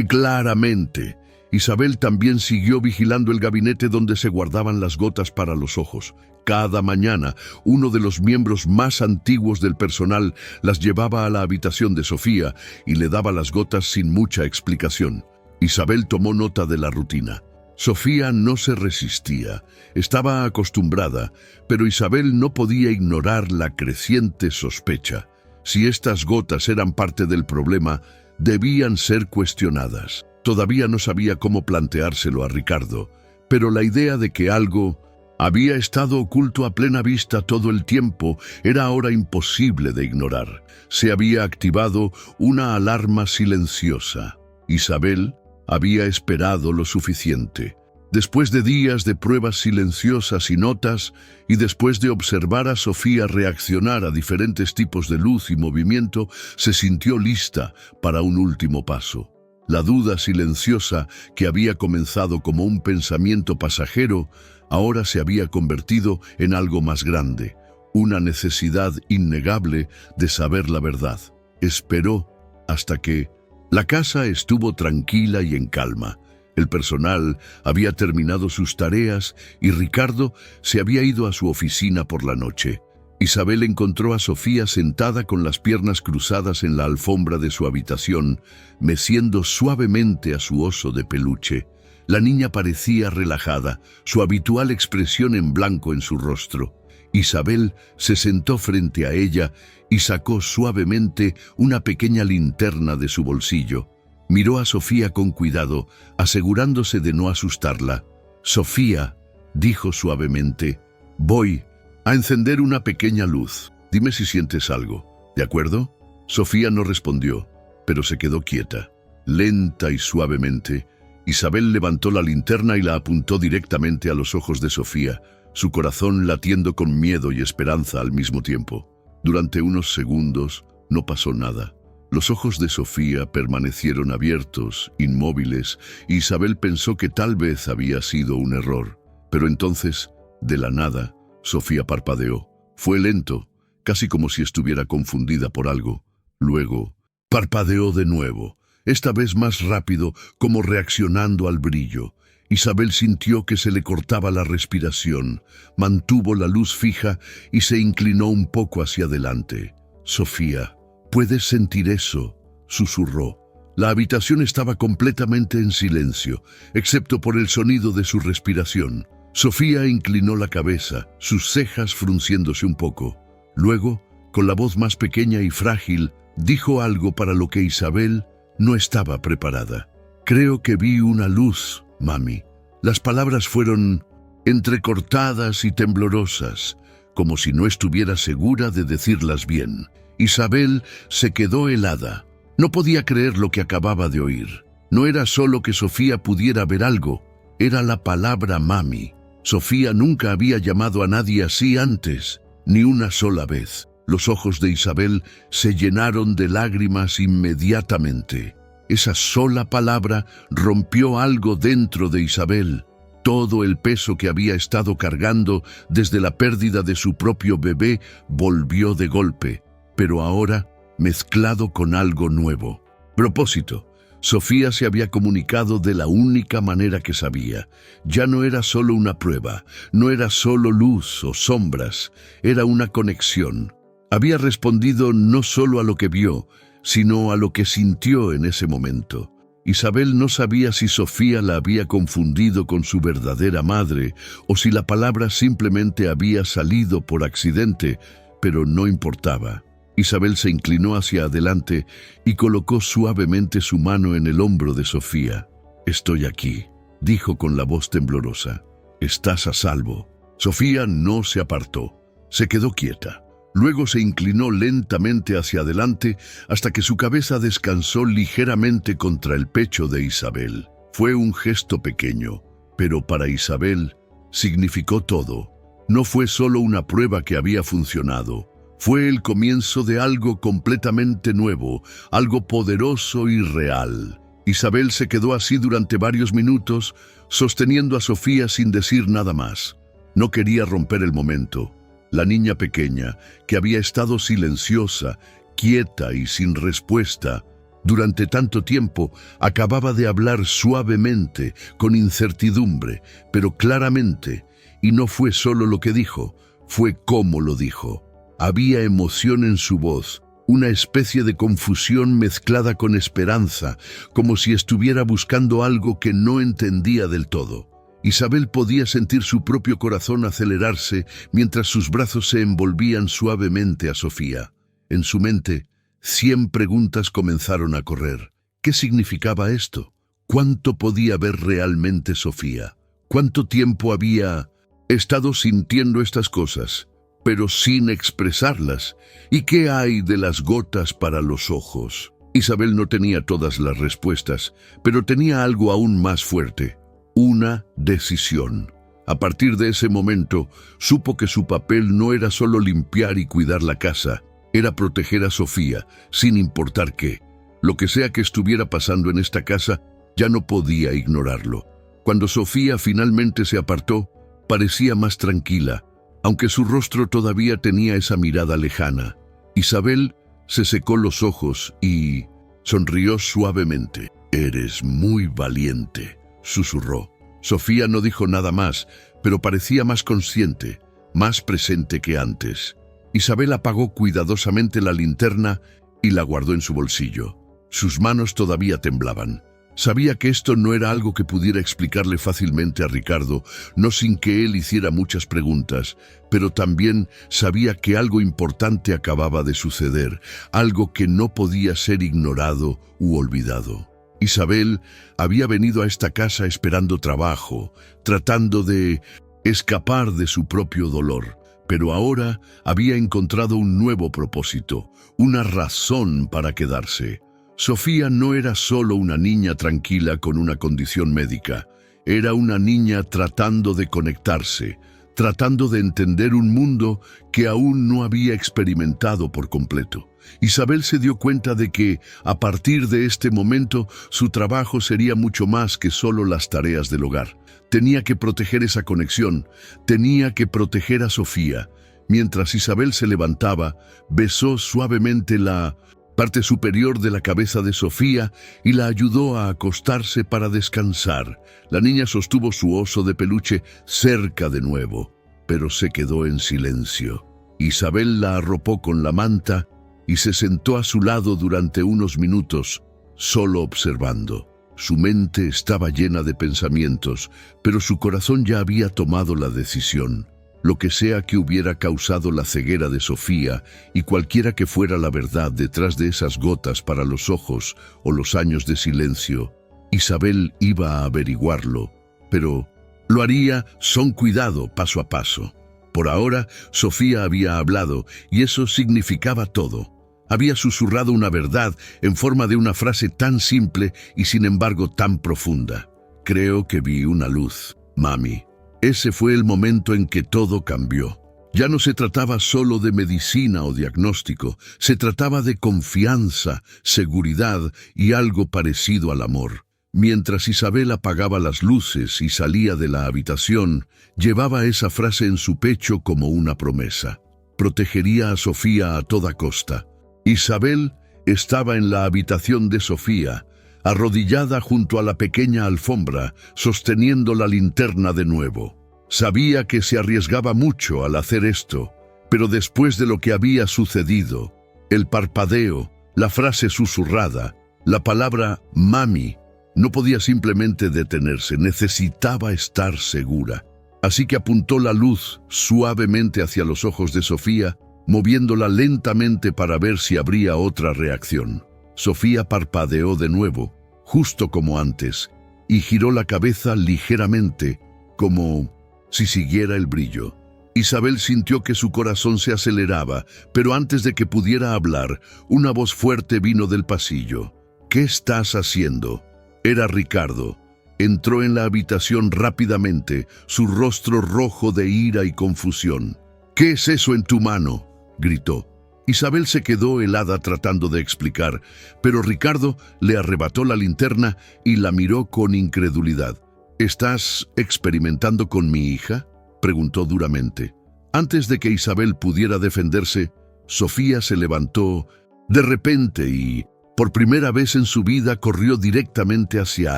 claramente. Isabel también siguió vigilando el gabinete donde se guardaban las gotas para los ojos. Cada mañana, uno de los miembros más antiguos del personal las llevaba a la habitación de Sofía y le daba las gotas sin mucha explicación. Isabel tomó nota de la rutina. Sofía no se resistía, estaba acostumbrada, pero Isabel no podía ignorar la creciente sospecha. Si estas gotas eran parte del problema, debían ser cuestionadas. Todavía no sabía cómo planteárselo a Ricardo, pero la idea de que algo había estado oculto a plena vista todo el tiempo era ahora imposible de ignorar. Se había activado una alarma silenciosa. Isabel había esperado lo suficiente. Después de días de pruebas silenciosas y notas, y después de observar a Sofía reaccionar a diferentes tipos de luz y movimiento, se sintió lista para un último paso. La duda silenciosa que había comenzado como un pensamiento pasajero, ahora se había convertido en algo más grande, una necesidad innegable de saber la verdad. Esperó hasta que la casa estuvo tranquila y en calma. El personal había terminado sus tareas y Ricardo se había ido a su oficina por la noche. Isabel encontró a Sofía sentada con las piernas cruzadas en la alfombra de su habitación, meciendo suavemente a su oso de peluche. La niña parecía relajada, su habitual expresión en blanco en su rostro. Isabel se sentó frente a ella y sacó suavemente una pequeña linterna de su bolsillo. Miró a Sofía con cuidado, asegurándose de no asustarla. «Sofía», dijo suavemente, «voy a encender una pequeña luz. Dime si sientes algo, ¿de acuerdo?» Sofía no respondió, pero se quedó quieta. Lenta y suavemente, Isabel levantó la linterna y la apuntó directamente a los ojos de Sofía, su corazón latiendo con miedo y esperanza al mismo tiempo. Durante unos segundos no pasó nada. Los ojos de Sofía permanecieron abiertos, inmóviles, y Isabel pensó que tal vez había sido un error. Pero entonces, de la nada, Sofía parpadeó. Fue lento, casi como si estuviera confundida por algo. Luego, parpadeó de nuevo, esta vez más rápido, como reaccionando al brillo. Isabel sintió que se le cortaba la respiración, mantuvo la luz fija y se inclinó un poco hacia adelante. «Sofía, ¿puedes sentir eso?», susurró. La habitación estaba completamente en silencio, excepto por el sonido de su respiración. Sofía inclinó la cabeza, sus cejas frunciéndose un poco. Luego, con la voz más pequeña y frágil, dijo algo para lo que Isabel no estaba preparada. «Creo que vi una luz, mami». Las palabras fueron entrecortadas y temblorosas, como si no estuviera segura de decirlas bien. Isabel se quedó helada. No podía creer lo que acababa de oír. No era solo que Sofía pudiera ver algo, era la palabra mami. Sofía nunca había llamado a nadie así antes, ni una sola vez. Los ojos de Isabel se llenaron de lágrimas inmediatamente. Esa sola palabra rompió algo dentro de Isabel. Todo el peso que había estado cargando desde la pérdida de su propio bebé volvió de golpe, pero ahora mezclado con algo nuevo. Propósito. Sofía se había comunicado de la única manera que sabía. Ya no era solo una prueba, no era solo luz o sombras, era una conexión. Había respondido no solo a lo que vio, sino a lo que sintió en ese momento. Isabel no sabía si Sofía la había confundido con su verdadera madre o si la palabra simplemente había salido por accidente, pero no importaba. Isabel se inclinó hacia adelante y colocó suavemente su mano en el hombro de Sofía. «Estoy aquí», dijo con la voz temblorosa. «Estás a salvo». Sofía no se apartó, se quedó quieta. Luego se inclinó lentamente hacia adelante hasta que su cabeza descansó ligeramente contra el pecho de Isabel. Fue un gesto pequeño, pero para Isabel significó todo. No fue solo una prueba que había funcionado. Fue el comienzo de algo completamente nuevo, algo poderoso y real. Isabel se quedó así durante varios minutos, sosteniendo a Sofía sin decir nada más. No quería romper el momento. La niña pequeña, que había estado silenciosa, quieta y sin respuesta durante tanto tiempo, acababa de hablar suavemente, con incertidumbre, pero claramente, y no fue solo lo que dijo, fue cómo lo dijo. Había emoción en su voz, una especie de confusión mezclada con esperanza, como si estuviera buscando algo que no entendía del todo. Isabel podía sentir su propio corazón acelerarse mientras sus brazos se envolvían suavemente a Sofía. En su mente, 100 preguntas comenzaron a correr. ¿Qué significaba esto? ¿Cuánto podía ver realmente Sofía? ¿Cuánto tiempo había estado sintiendo estas cosas, pero sin expresarlas? ¿Y qué hay de las gotas para los ojos? Isabel no tenía todas las respuestas, pero tenía algo aún más fuerte. Una decisión. A partir de ese momento, supo que su papel no era solo limpiar y cuidar la casa, era proteger a Sofía, sin importar qué. Lo que sea que estuviera pasando en esta casa, ya no podía ignorarlo. Cuando Sofía finalmente se apartó, parecía más tranquila, aunque su rostro todavía tenía esa mirada lejana. Isabel se secó los ojos y sonrió suavemente. «Eres muy valiente», susurró. Sofía no dijo nada más, pero parecía más consciente, más presente que antes. Isabel apagó cuidadosamente la linterna y la guardó en su bolsillo. Sus manos todavía temblaban. Sabía que esto no era algo que pudiera explicarle fácilmente a Ricardo, no sin que él hiciera muchas preguntas, pero también sabía que algo importante acababa de suceder, algo que no podía ser ignorado u olvidado. Isabel había venido a esta casa esperando trabajo, tratando de escapar de su propio dolor, pero ahora había encontrado un nuevo propósito, una razón para quedarse. Sofía no era solo una niña tranquila con una condición médica, era una niña tratando de conectarse, tratando de entender un mundo que aún no había experimentado por completo. Isabel se dio cuenta de que, a partir de este momento, su trabajo sería mucho más que solo las tareas del hogar. Tenía que proteger esa conexión, tenía que proteger a Sofía. Mientras Isabel se levantaba, besó suavemente la parte superior de la cabeza de Sofía y la ayudó a acostarse para descansar. La niña sostuvo su oso de peluche cerca de nuevo, pero se quedó en silencio. Isabel la arropó con la manta y se sentó a su lado durante unos minutos, solo observando. Su mente estaba llena de pensamientos, pero su corazón ya había tomado la decisión. Lo que sea que hubiera causado la ceguera de Sofía, y cualquiera que fuera la verdad detrás de esas gotas para los ojos o los años de silencio, Isabel iba a averiguarlo, pero lo haría con cuidado, paso a paso. Por ahora, Sofía había hablado, y eso significaba todo. Había susurrado una verdad en forma de una frase tan simple y sin embargo tan profunda. «Creo que vi una luz, mami». Ese fue el momento en que todo cambió. Ya no se trataba solo de medicina o diagnóstico, se trataba de confianza, seguridad y algo parecido al amor. Mientras Isabel apagaba las luces y salía de la habitación, llevaba esa frase en su pecho como una promesa. Protegería a Sofía a toda costa. Isabel estaba en la habitación de Sofía, arrodillada junto a la pequeña alfombra, sosteniendo la linterna de nuevo. Sabía que se arriesgaba mucho al hacer esto, pero después de lo que había sucedido, el parpadeo, la frase susurrada, la palabra «mami», no podía simplemente detenerse, necesitaba estar segura. Así que apuntó la luz suavemente hacia los ojos de Sofía, moviéndola lentamente para ver si habría otra reacción. Sofía parpadeó de nuevo, justo como antes, y giró la cabeza ligeramente, como si siguiera el brillo. Isabel sintió que su corazón se aceleraba, pero antes de que pudiera hablar, una voz fuerte vino del pasillo. «¿Qué estás haciendo?» Era Ricardo. Entró en la habitación rápidamente, su rostro rojo de ira y confusión. «¿Qué es eso en tu mano?», gritó. Isabel se quedó helada tratando de explicar, pero Ricardo le arrebató la linterna y la miró con incredulidad. «¿Estás experimentando con mi hija?», preguntó duramente. Antes de que Isabel pudiera defenderse, Sofía se levantó de repente y, por primera vez en su vida, corrió directamente hacia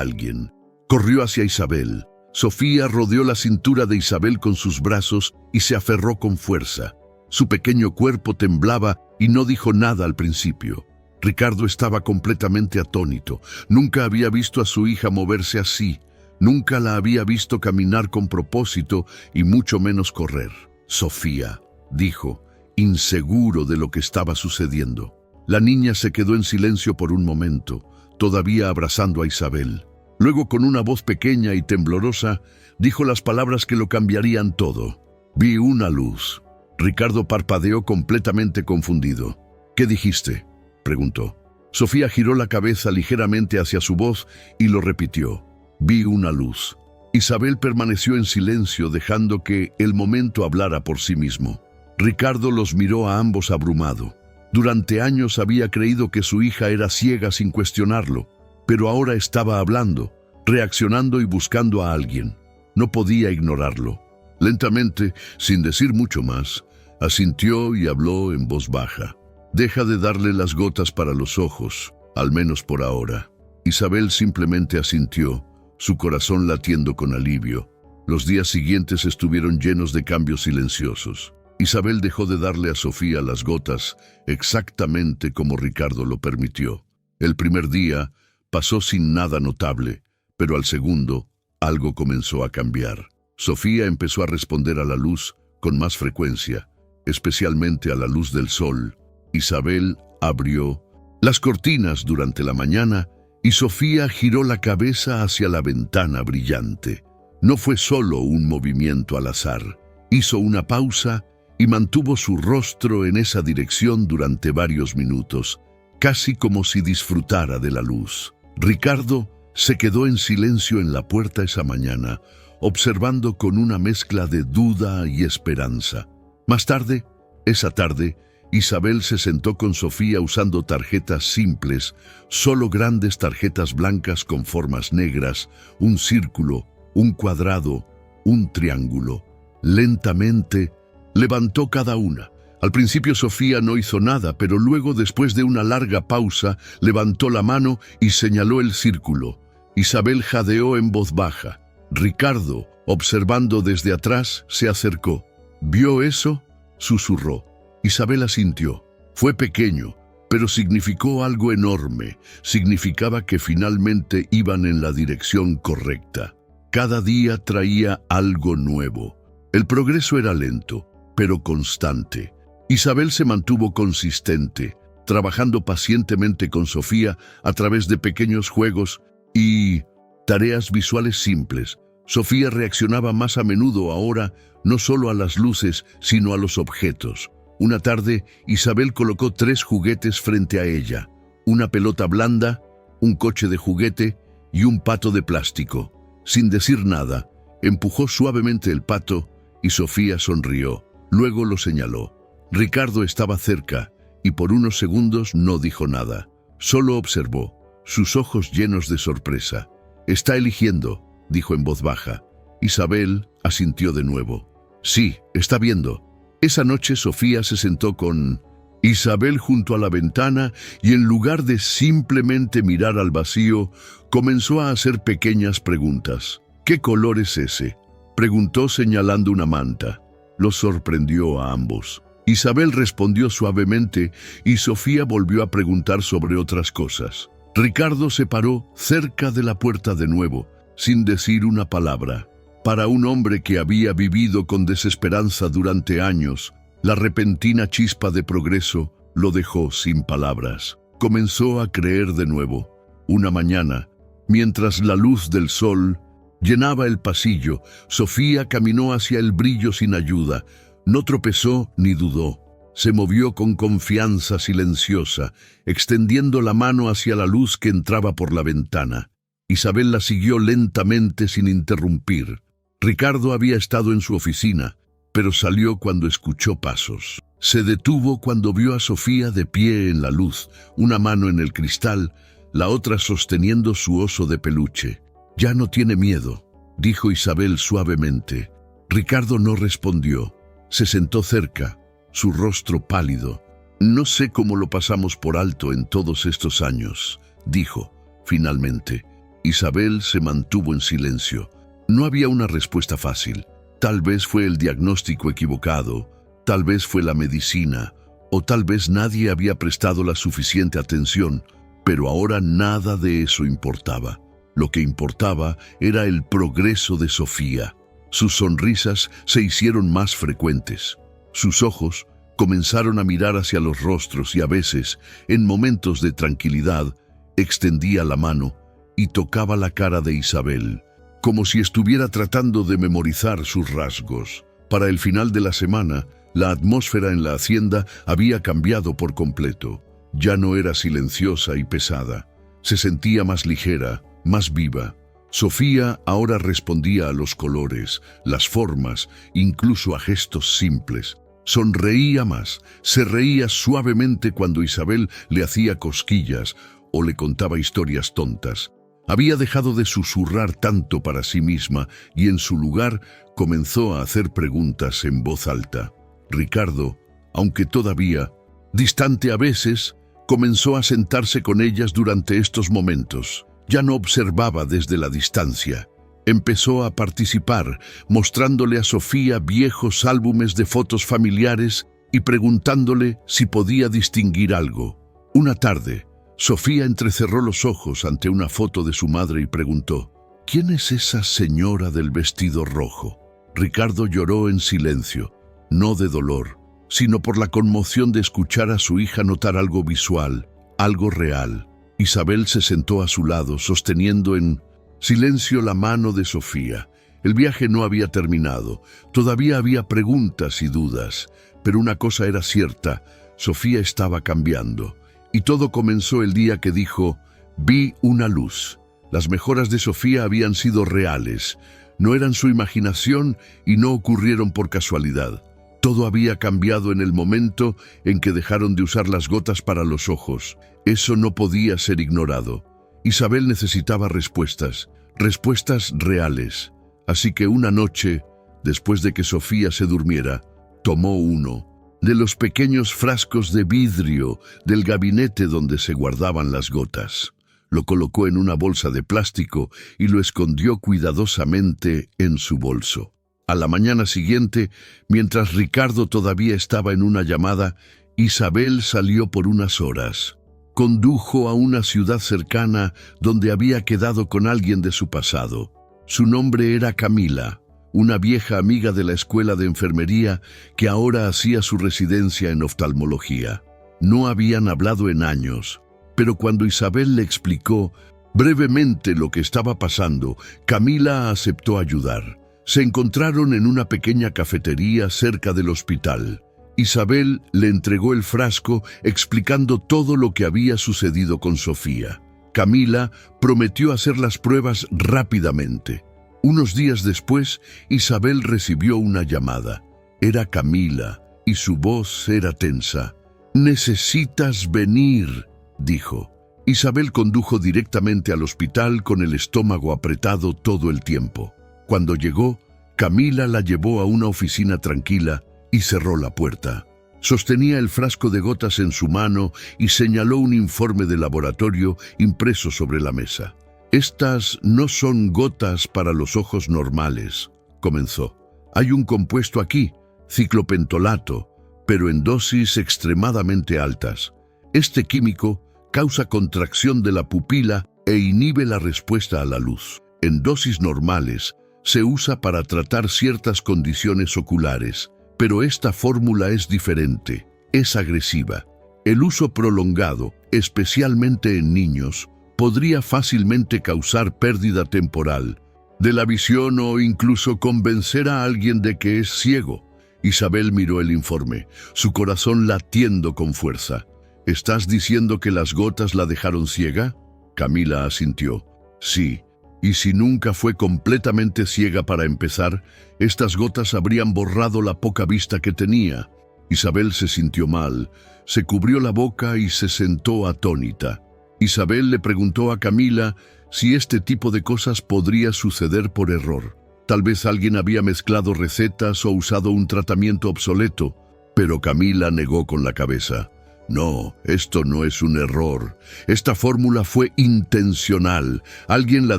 alguien. Corrió hacia Isabel. Sofía rodeó la cintura de Isabel con sus brazos y se aferró con fuerza. Su pequeño cuerpo temblaba y no dijo nada al principio. Ricardo estaba completamente atónito. Nunca había visto a su hija moverse así. Nunca la había visto caminar con propósito y mucho menos correr. «Sofía», dijo, inseguro de lo que estaba sucediendo. La niña se quedó en silencio por un momento, todavía abrazando a Isabel. Luego, con una voz pequeña y temblorosa, dijo las palabras que lo cambiarían todo. «Vi una luz». Ricardo parpadeó completamente confundido. «¿Qué dijiste?», preguntó. Sofía giró la cabeza ligeramente hacia su voz y lo repitió. «Vi una luz». Isabel permaneció en silencio, dejando que el momento hablara por sí mismo. Ricardo los miró a ambos abrumado. Durante años había creído que su hija era ciega sin cuestionarlo, pero ahora estaba hablando, reaccionando y buscando a alguien. No podía ignorarlo. Lentamente, sin decir mucho más, asintió y habló en voz baja. «Deja de darle las gotas para los ojos, al menos por ahora». Isabel simplemente asintió, su corazón latiendo con alivio. Los días siguientes estuvieron llenos de cambios silenciosos. Isabel dejó de darle a Sofía las gotas exactamente como Ricardo lo permitió. El primer día pasó sin nada notable, pero al segundo, algo comenzó a cambiar. Sofía empezó a responder a la luz con más frecuencia, especialmente a la luz del sol. Isabel abrió las cortinas durante la mañana y Sofía giró la cabeza hacia la ventana brillante. No fue solo un movimiento al azar. Hizo una pausa y mantuvo su rostro en esa dirección durante varios minutos, casi como si disfrutara de la luz. Ricardo se quedó en silencio en la puerta esa mañana, observando con una mezcla de duda y esperanza. Más tarde, esa tarde, Isabel se sentó con Sofía usando tarjetas simples, solo grandes tarjetas blancas con formas negras, un círculo, un cuadrado, un triángulo. Lentamente, levantó cada una. Al principio Sofía no hizo nada, pero luego, después de una larga pausa, levantó la mano y señaló el círculo. Isabel jadeó en voz baja. Ricardo, observando desde atrás, se acercó. ¿Vio eso?, susurró. Isabel asintió. Fue pequeño, pero significó algo enorme. Significaba que finalmente iban en la dirección correcta. Cada día traía algo nuevo. El progreso era lento, pero constante. Isabel se mantuvo consistente, trabajando pacientemente con Sofía a través de pequeños juegos y tareas visuales simples. Sofía reaccionaba más a menudo ahora, no solo a las luces, sino a los objetos. Una tarde, Isabel colocó 3 juguetes frente a ella: una pelota blanda, un coche de juguete y un pato de plástico. Sin decir nada, empujó suavemente el pato y Sofía sonrió. Luego lo señaló. Ricardo estaba cerca y por unos segundos no dijo nada. Solo observó, sus ojos llenos de sorpresa. «Está eligiendo», dijo en voz baja. Isabel asintió de nuevo. «Sí, está viendo». Esa noche Sofía se sentó con Isabel junto a la ventana y en lugar de simplemente mirar al vacío, comenzó a hacer pequeñas preguntas. «¿Qué color es ese?», preguntó señalando una manta. Lo sorprendió a ambos. Isabel respondió suavemente y Sofía volvió a preguntar sobre otras cosas. Ricardo se paró cerca de la puerta de nuevo, sin decir una palabra. Para un hombre que había vivido con desesperanza durante años, la repentina chispa de progreso lo dejó sin palabras. Comenzó a creer de nuevo. Una mañana, mientras la luz del sol llenaba el pasillo, Sofía caminó hacia el brillo sin ayuda. No tropezó ni dudó. Se movió con confianza silenciosa, extendiendo la mano hacia la luz que entraba por la ventana. Isabel la siguió lentamente sin interrumpir. Ricardo había estado en su oficina, pero salió cuando escuchó pasos. Se detuvo cuando vio a Sofía de pie en la luz, una mano en el cristal, la otra sosteniendo su oso de peluche. «Ya no tiene miedo», dijo Isabel suavemente. Ricardo no respondió. Se sentó cerca, su rostro pálido. «No sé cómo lo pasamos por alto en todos estos años», dijo, finalmente. Isabel se mantuvo en silencio. No había una respuesta fácil. Tal vez fue el diagnóstico equivocado, tal vez fue la medicina, o tal vez nadie había prestado la suficiente atención, pero ahora nada de eso importaba. Lo que importaba era el progreso de Sofía. Sus sonrisas se hicieron más frecuentes. Sus ojos comenzaron a mirar hacia los rostros y a veces, en momentos de tranquilidad, extendía la mano y tocaba la cara de Isabel, como si estuviera tratando de memorizar sus rasgos. Para el final de la semana, la atmósfera en la hacienda había cambiado por completo. Ya no era silenciosa y pesada. Se sentía más ligera, más viva. Sofía ahora respondía a los colores, las formas, incluso a gestos simples. Sonreía más, se reía suavemente cuando Isabel le hacía cosquillas o le contaba historias tontas. Había dejado de susurrar tanto para sí misma y en su lugar comenzó a hacer preguntas en voz alta. Ricardo, aunque todavía distante a veces, comenzó a sentarse con ellas durante estos momentos. Ya no observaba desde la distancia. Empezó a participar, mostrándole a Sofía viejos álbumes de fotos familiares y preguntándole si podía distinguir algo. Una tarde, Sofía entrecerró los ojos ante una foto de su madre y preguntó: ¿Quién es esa señora del vestido rojo? Ricardo lloró en silencio, no de dolor, sino por la conmoción de escuchar a su hija notar algo visual, algo real. Isabel se sentó a su lado, sosteniendo en silencio la mano de Sofía. El viaje no había terminado, todavía había preguntas y dudas, pero una cosa era cierta: Sofía estaba cambiando. Y todo comenzó el día que dijo: vi una luz. Las mejoras de Sofía habían sido reales, no eran su imaginación y no ocurrieron por casualidad. Todo había cambiado en el momento en que dejaron de usar las gotas para los ojos. Eso no podía ser ignorado. Isabel necesitaba respuestas, respuestas reales. Así que una noche, después de que Sofía se durmiera, tomó uno de los pequeños frascos de vidrio del gabinete donde se guardaban las gotas. Lo colocó en una bolsa de plástico y lo escondió cuidadosamente en su bolso. A la mañana siguiente, mientras Ricardo todavía estaba en una llamada, Isabel salió por unas horas. Condujo a una ciudad cercana donde había quedado con alguien de su pasado. Su nombre era Camila, una vieja amiga de la escuela de enfermería que ahora hacía su residencia en oftalmología. No habían hablado en años, pero cuando Isabel le explicó brevemente lo que estaba pasando, Camila aceptó ayudar. Se encontraron en una pequeña cafetería cerca del hospital. Isabel le entregó el frasco explicando todo lo que había sucedido con Sofía. Camila prometió hacer las pruebas rápidamente. Unos días después, Isabel recibió una llamada. Era Camila y su voz era tensa. «Necesitas venir», dijo. Isabel condujo directamente al hospital con el estómago apretado todo el tiempo. Cuando llegó, Camila la llevó a una oficina tranquila y cerró la puerta. Sostenía el frasco de gotas en su mano y señaló un informe de laboratorio impreso sobre la mesa. «Estas no son gotas para los ojos normales», comenzó. «Hay un compuesto aquí, ciclopentolato, pero en dosis extremadamente altas. Este químico causa contracción de la pupila e inhibe la respuesta a la luz. En dosis normales, se usa para tratar ciertas condiciones oculares, pero esta fórmula es diferente, es agresiva. El uso prolongado, especialmente en niños, podría fácilmente causar pérdida temporal de la visión o incluso convencer a alguien de que es ciego». Isabel miró el informe, su corazón latiendo con fuerza. «¿Estás diciendo que las gotas la dejaron ciega?» Camila asintió. «Sí. Y si nunca fue completamente ciega para empezar, estas gotas habrían borrado la poca vista que tenía». Isabel se sintió mal, se cubrió la boca y se sentó atónita. Isabel le preguntó a Camila si este tipo de cosas podría suceder por error. Tal vez alguien había mezclado recetas o usado un tratamiento obsoleto, pero Camila negó con la cabeza. «No, esto no es un error. Esta fórmula fue intencional. Alguien la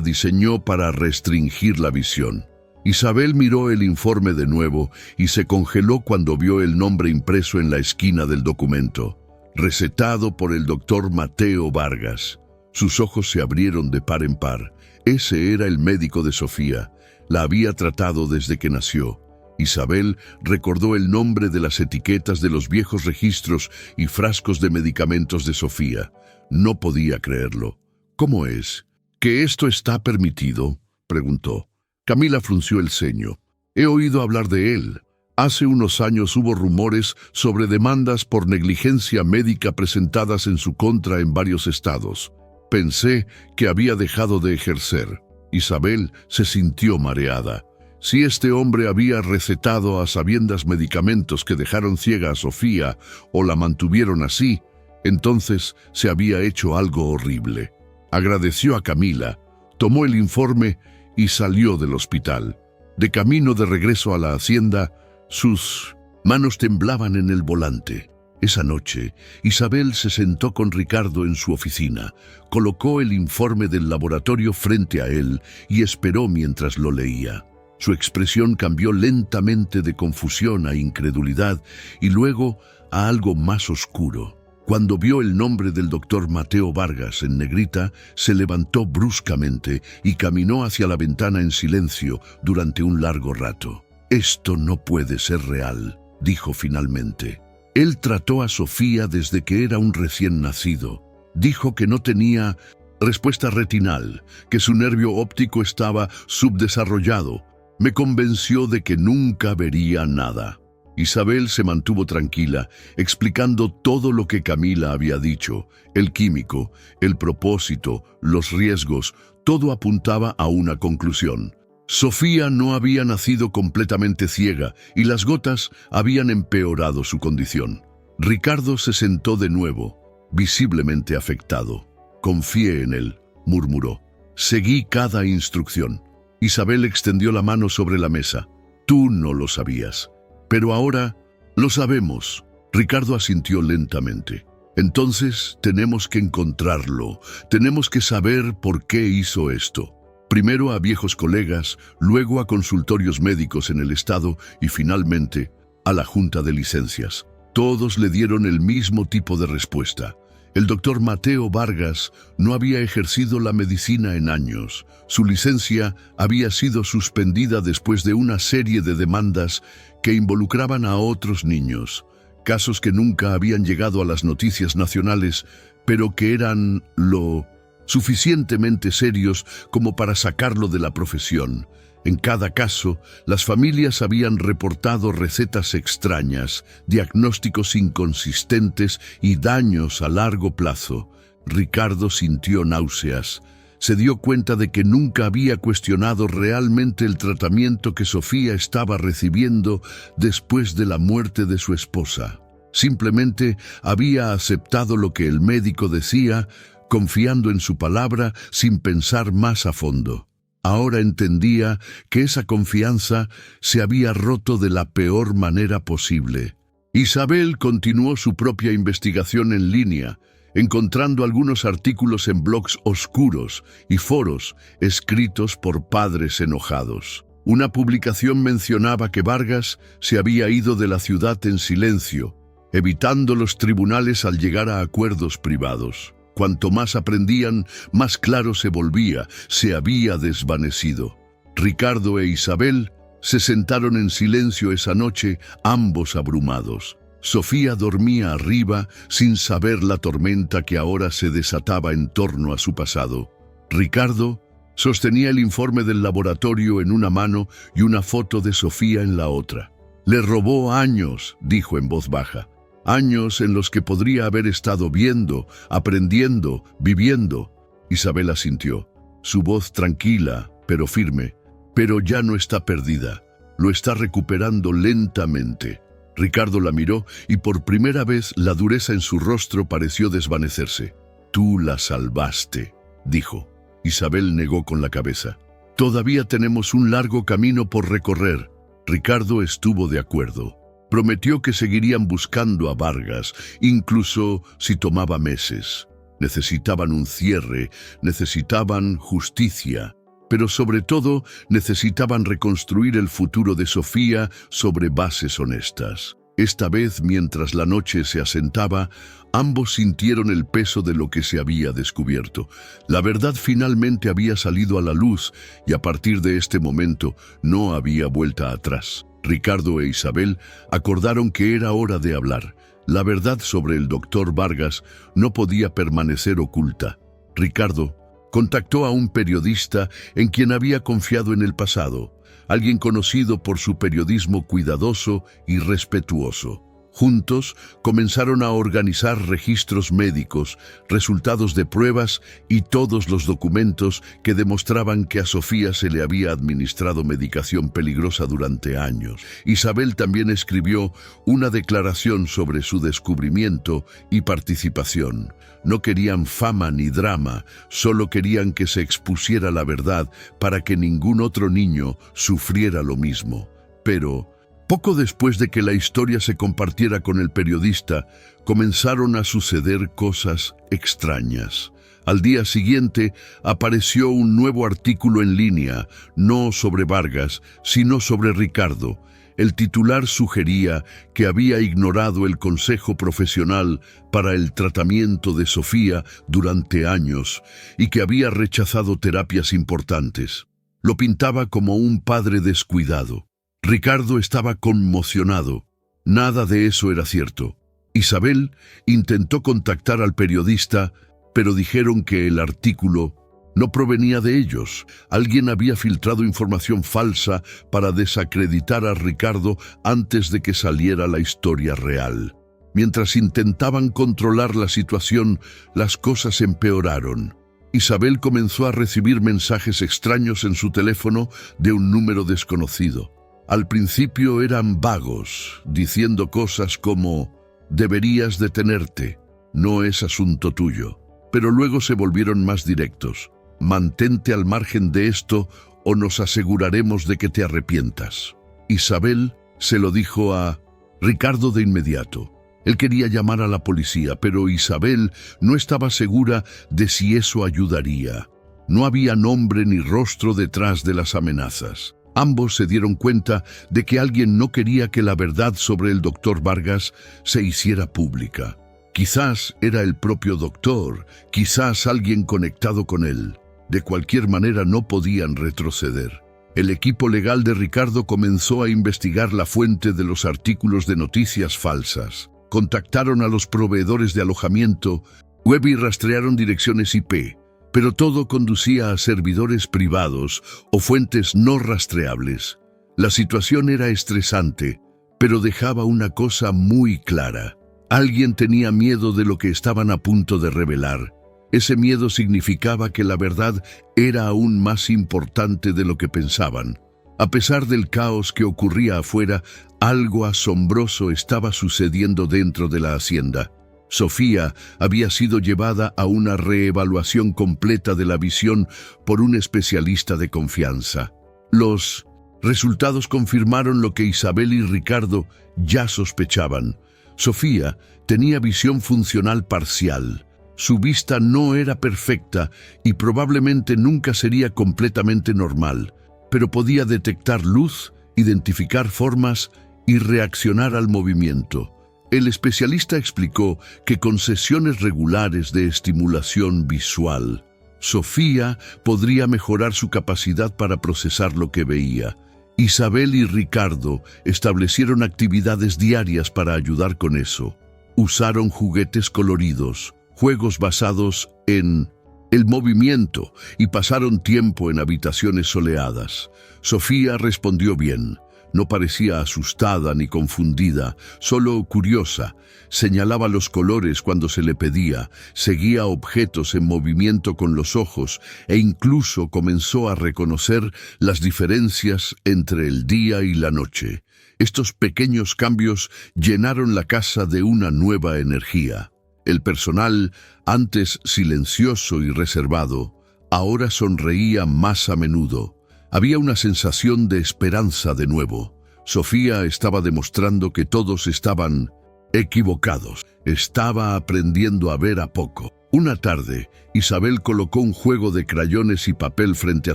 diseñó para restringir la visión». Isabel miró el informe de nuevo y se congeló cuando vio el nombre impreso en la esquina del documento. «Recetado por el doctor Mateo Vargas». Sus ojos se abrieron de par en par. Ese era el médico de Sofía. La había tratado desde que nació. Isabel recordó el nombre de las etiquetas de los viejos registros y frascos de medicamentos de Sofía. No podía creerlo. «¿Cómo es? ¿Que esto está permitido?», preguntó. Camila frunció el ceño. «He oído hablar de él. Hace unos años hubo rumores sobre demandas por negligencia médica presentadas en su contra en varios estados. Pensé que había dejado de ejercer». Isabel se sintió mareada. Si este hombre había recetado a sabiendas medicamentos que dejaron ciega a Sofía o la mantuvieron así, entonces se había hecho algo horrible. Agradeció a Camila, tomó el informe y salió del hospital. De camino de regreso a la hacienda, sus manos temblaban en el volante. Esa noche, Isabel se sentó con Ricardo en su oficina, colocó el informe del laboratorio frente a él y esperó mientras lo leía. Su expresión cambió lentamente de confusión a incredulidad y luego a algo más oscuro. Cuando vio el nombre del doctor Mateo Vargas en negrita, se levantó bruscamente y caminó hacia la ventana en silencio durante un largo rato. «Esto no puede ser real», dijo finalmente. Él trató a Sofía desde que era un recién nacido. Dijo que no tenía respuesta retinal, que su nervio óptico estaba subdesarrollado. Me convenció de que nunca vería nada. Isabel se mantuvo tranquila, explicando todo lo que Camila había dicho. El químico, el propósito, los riesgos, todo apuntaba a una conclusión. Sofía no había nacido completamente ciega y las gotas habían empeorado su condición. Ricardo se sentó de nuevo, visiblemente afectado. «Confié en él», murmuró. «Seguí cada instrucción». Isabel extendió la mano sobre la mesa. «Tú no lo sabías. Pero ahora lo sabemos». Ricardo asintió lentamente. «Entonces tenemos que encontrarlo. Tenemos que saber por qué hizo esto. Primero a viejos colegas, luego a consultorios médicos en el estado y finalmente a la Junta de Licencias. Todos le dieron el mismo tipo de respuesta. El doctor Mateo Vargas no había ejercido la medicina en años. Su licencia había sido suspendida después de una serie de demandas que involucraban a otros niños. Casos que nunca habían llegado a las noticias nacionales, pero que eran lo suficientemente serios como para sacarlo de la profesión. En cada caso, las familias habían reportado recetas extrañas, diagnósticos inconsistentes y daños a largo plazo. Ricardo sintió náuseas. Se dio cuenta de que nunca había cuestionado realmente el tratamiento que Sofía estaba recibiendo después de la muerte de su esposa. Simplemente había aceptado lo que el médico decía, confiando en su palabra sin pensar más a fondo. Ahora entendía que esa confianza se había roto de la peor manera posible. Isabel continuó su propia investigación en línea, encontrando algunos artículos en blogs oscuros y foros escritos por padres enojados. Una publicación mencionaba que Vargas se había ido de la ciudad en silencio, evitando los tribunales al llegar a acuerdos privados. Cuanto más aprendían, más claro se volvía, se había desvanecido. Ricardo e Isabel se sentaron en silencio esa noche, ambos abrumados. Sofía dormía arriba sin saber la tormenta que ahora se desataba en torno a su pasado. Ricardo sostenía el informe del laboratorio en una mano y una foto de Sofía en la otra. «Le robó años», dijo en voz baja. «Años en los que podría haber estado viendo, aprendiendo, viviendo». Isabel asintió, su voz tranquila, pero firme. «Pero ya no está perdida. Lo está recuperando lentamente». Ricardo la miró y por primera vez la dureza en su rostro pareció desvanecerse. «Tú la salvaste», dijo. Isabel negó con la cabeza. «Todavía tenemos un largo camino por recorrer». Ricardo estuvo de acuerdo. Prometió que seguirían buscando a Vargas, incluso si tomaba meses. Necesitaban un cierre, necesitaban justicia, pero sobre todo necesitaban reconstruir el futuro de Sofía sobre bases honestas. Esta vez, mientras la noche se asentaba, ambos sintieron el peso de lo que se había descubierto. La verdad finalmente había salido a la luz y a partir de este momento no había vuelta atrás. Ricardo e Isabel acordaron que era hora de hablar. La verdad sobre el doctor Vargas no podía permanecer oculta. Ricardo contactó a un periodista en quien había confiado en el pasado, alguien conocido por su periodismo cuidadoso y respetuoso. Juntos comenzaron a organizar registros médicos, resultados de pruebas y todos los documentos que demostraban que a Sofía se le había administrado medicación peligrosa durante años. Isabel también escribió una declaración sobre su descubrimiento y participación. No querían fama ni drama, solo querían que se expusiera la verdad para que ningún otro niño sufriera lo mismo. Pero poco después de que la historia se compartiera con el periodista, comenzaron a suceder cosas extrañas. Al día siguiente apareció un nuevo artículo en línea, no sobre Vargas, sino sobre Ricardo. El titular sugería que había ignorado el consejo profesional para el tratamiento de Sofía durante años y que había rechazado terapias importantes. Lo pintaba como un padre descuidado. Ricardo estaba conmocionado. Nada de eso era cierto. Isabel intentó contactar al periodista, pero dijeron que el artículo no provenía de ellos. Alguien había filtrado información falsa para desacreditar a Ricardo antes de que saliera la historia real. Mientras intentaban controlar la situación, las cosas empeoraron. Isabel comenzó a recibir mensajes extraños en su teléfono de un número desconocido. Al principio eran vagos, diciendo cosas como «deberías detenerte, no es asunto tuyo». Pero luego se volvieron más directos. «Mantente al margen de esto o nos aseguraremos de que te arrepientas». Isabel se lo dijo a Ricardo de inmediato. Él quería llamar a la policía, pero Isabel no estaba segura de si eso ayudaría. No había nombre ni rostro detrás de las amenazas. Ambos se dieron cuenta de que alguien no quería que la verdad sobre el doctor Vargas se hiciera pública. Quizás era el propio doctor, quizás alguien conectado con él. De cualquier manera no podían retroceder. El equipo legal de Ricardo comenzó a investigar la fuente de los artículos de noticias falsas. Contactaron a los proveedores de alojamiento web y rastrearon direcciones IP. Pero todo conducía a servidores privados o fuentes no rastreables. La situación era estresante, pero dejaba una cosa muy clara. Alguien tenía miedo de lo que estaban a punto de revelar. Ese miedo significaba que la verdad era aún más importante de lo que pensaban. A pesar del caos que ocurría afuera, algo asombroso estaba sucediendo dentro de la hacienda. Sofía había sido llevada a una reevaluación completa de la visión por un especialista de confianza. Los resultados confirmaron lo que Isabel y Ricardo ya sospechaban. Sofía tenía visión funcional parcial. Su vista no era perfecta y probablemente nunca sería completamente normal, pero podía detectar luz, identificar formas y reaccionar al movimiento. El especialista explicó que con sesiones regulares de estimulación visual, Sofía podría mejorar su capacidad para procesar lo que veía. Isabel y Ricardo establecieron actividades diarias para ayudar con eso. Usaron juguetes coloridos, juegos basados en el movimiento y pasaron tiempo en habitaciones soleadas. Sofía respondió bien. No parecía asustada ni confundida, solo curiosa. Señalaba los colores cuando se le pedía, seguía objetos en movimiento con los ojos e incluso comenzó a reconocer las diferencias entre el día y la noche. Estos pequeños cambios llenaron la casa de una nueva energía. El personal, antes silencioso y reservado, ahora sonreía más a menudo. Había una sensación de esperanza de nuevo. Sofía estaba demostrando que todos estaban equivocados. Estaba aprendiendo a ver a poco. Una tarde, Isabel colocó un juego de crayones y papel frente a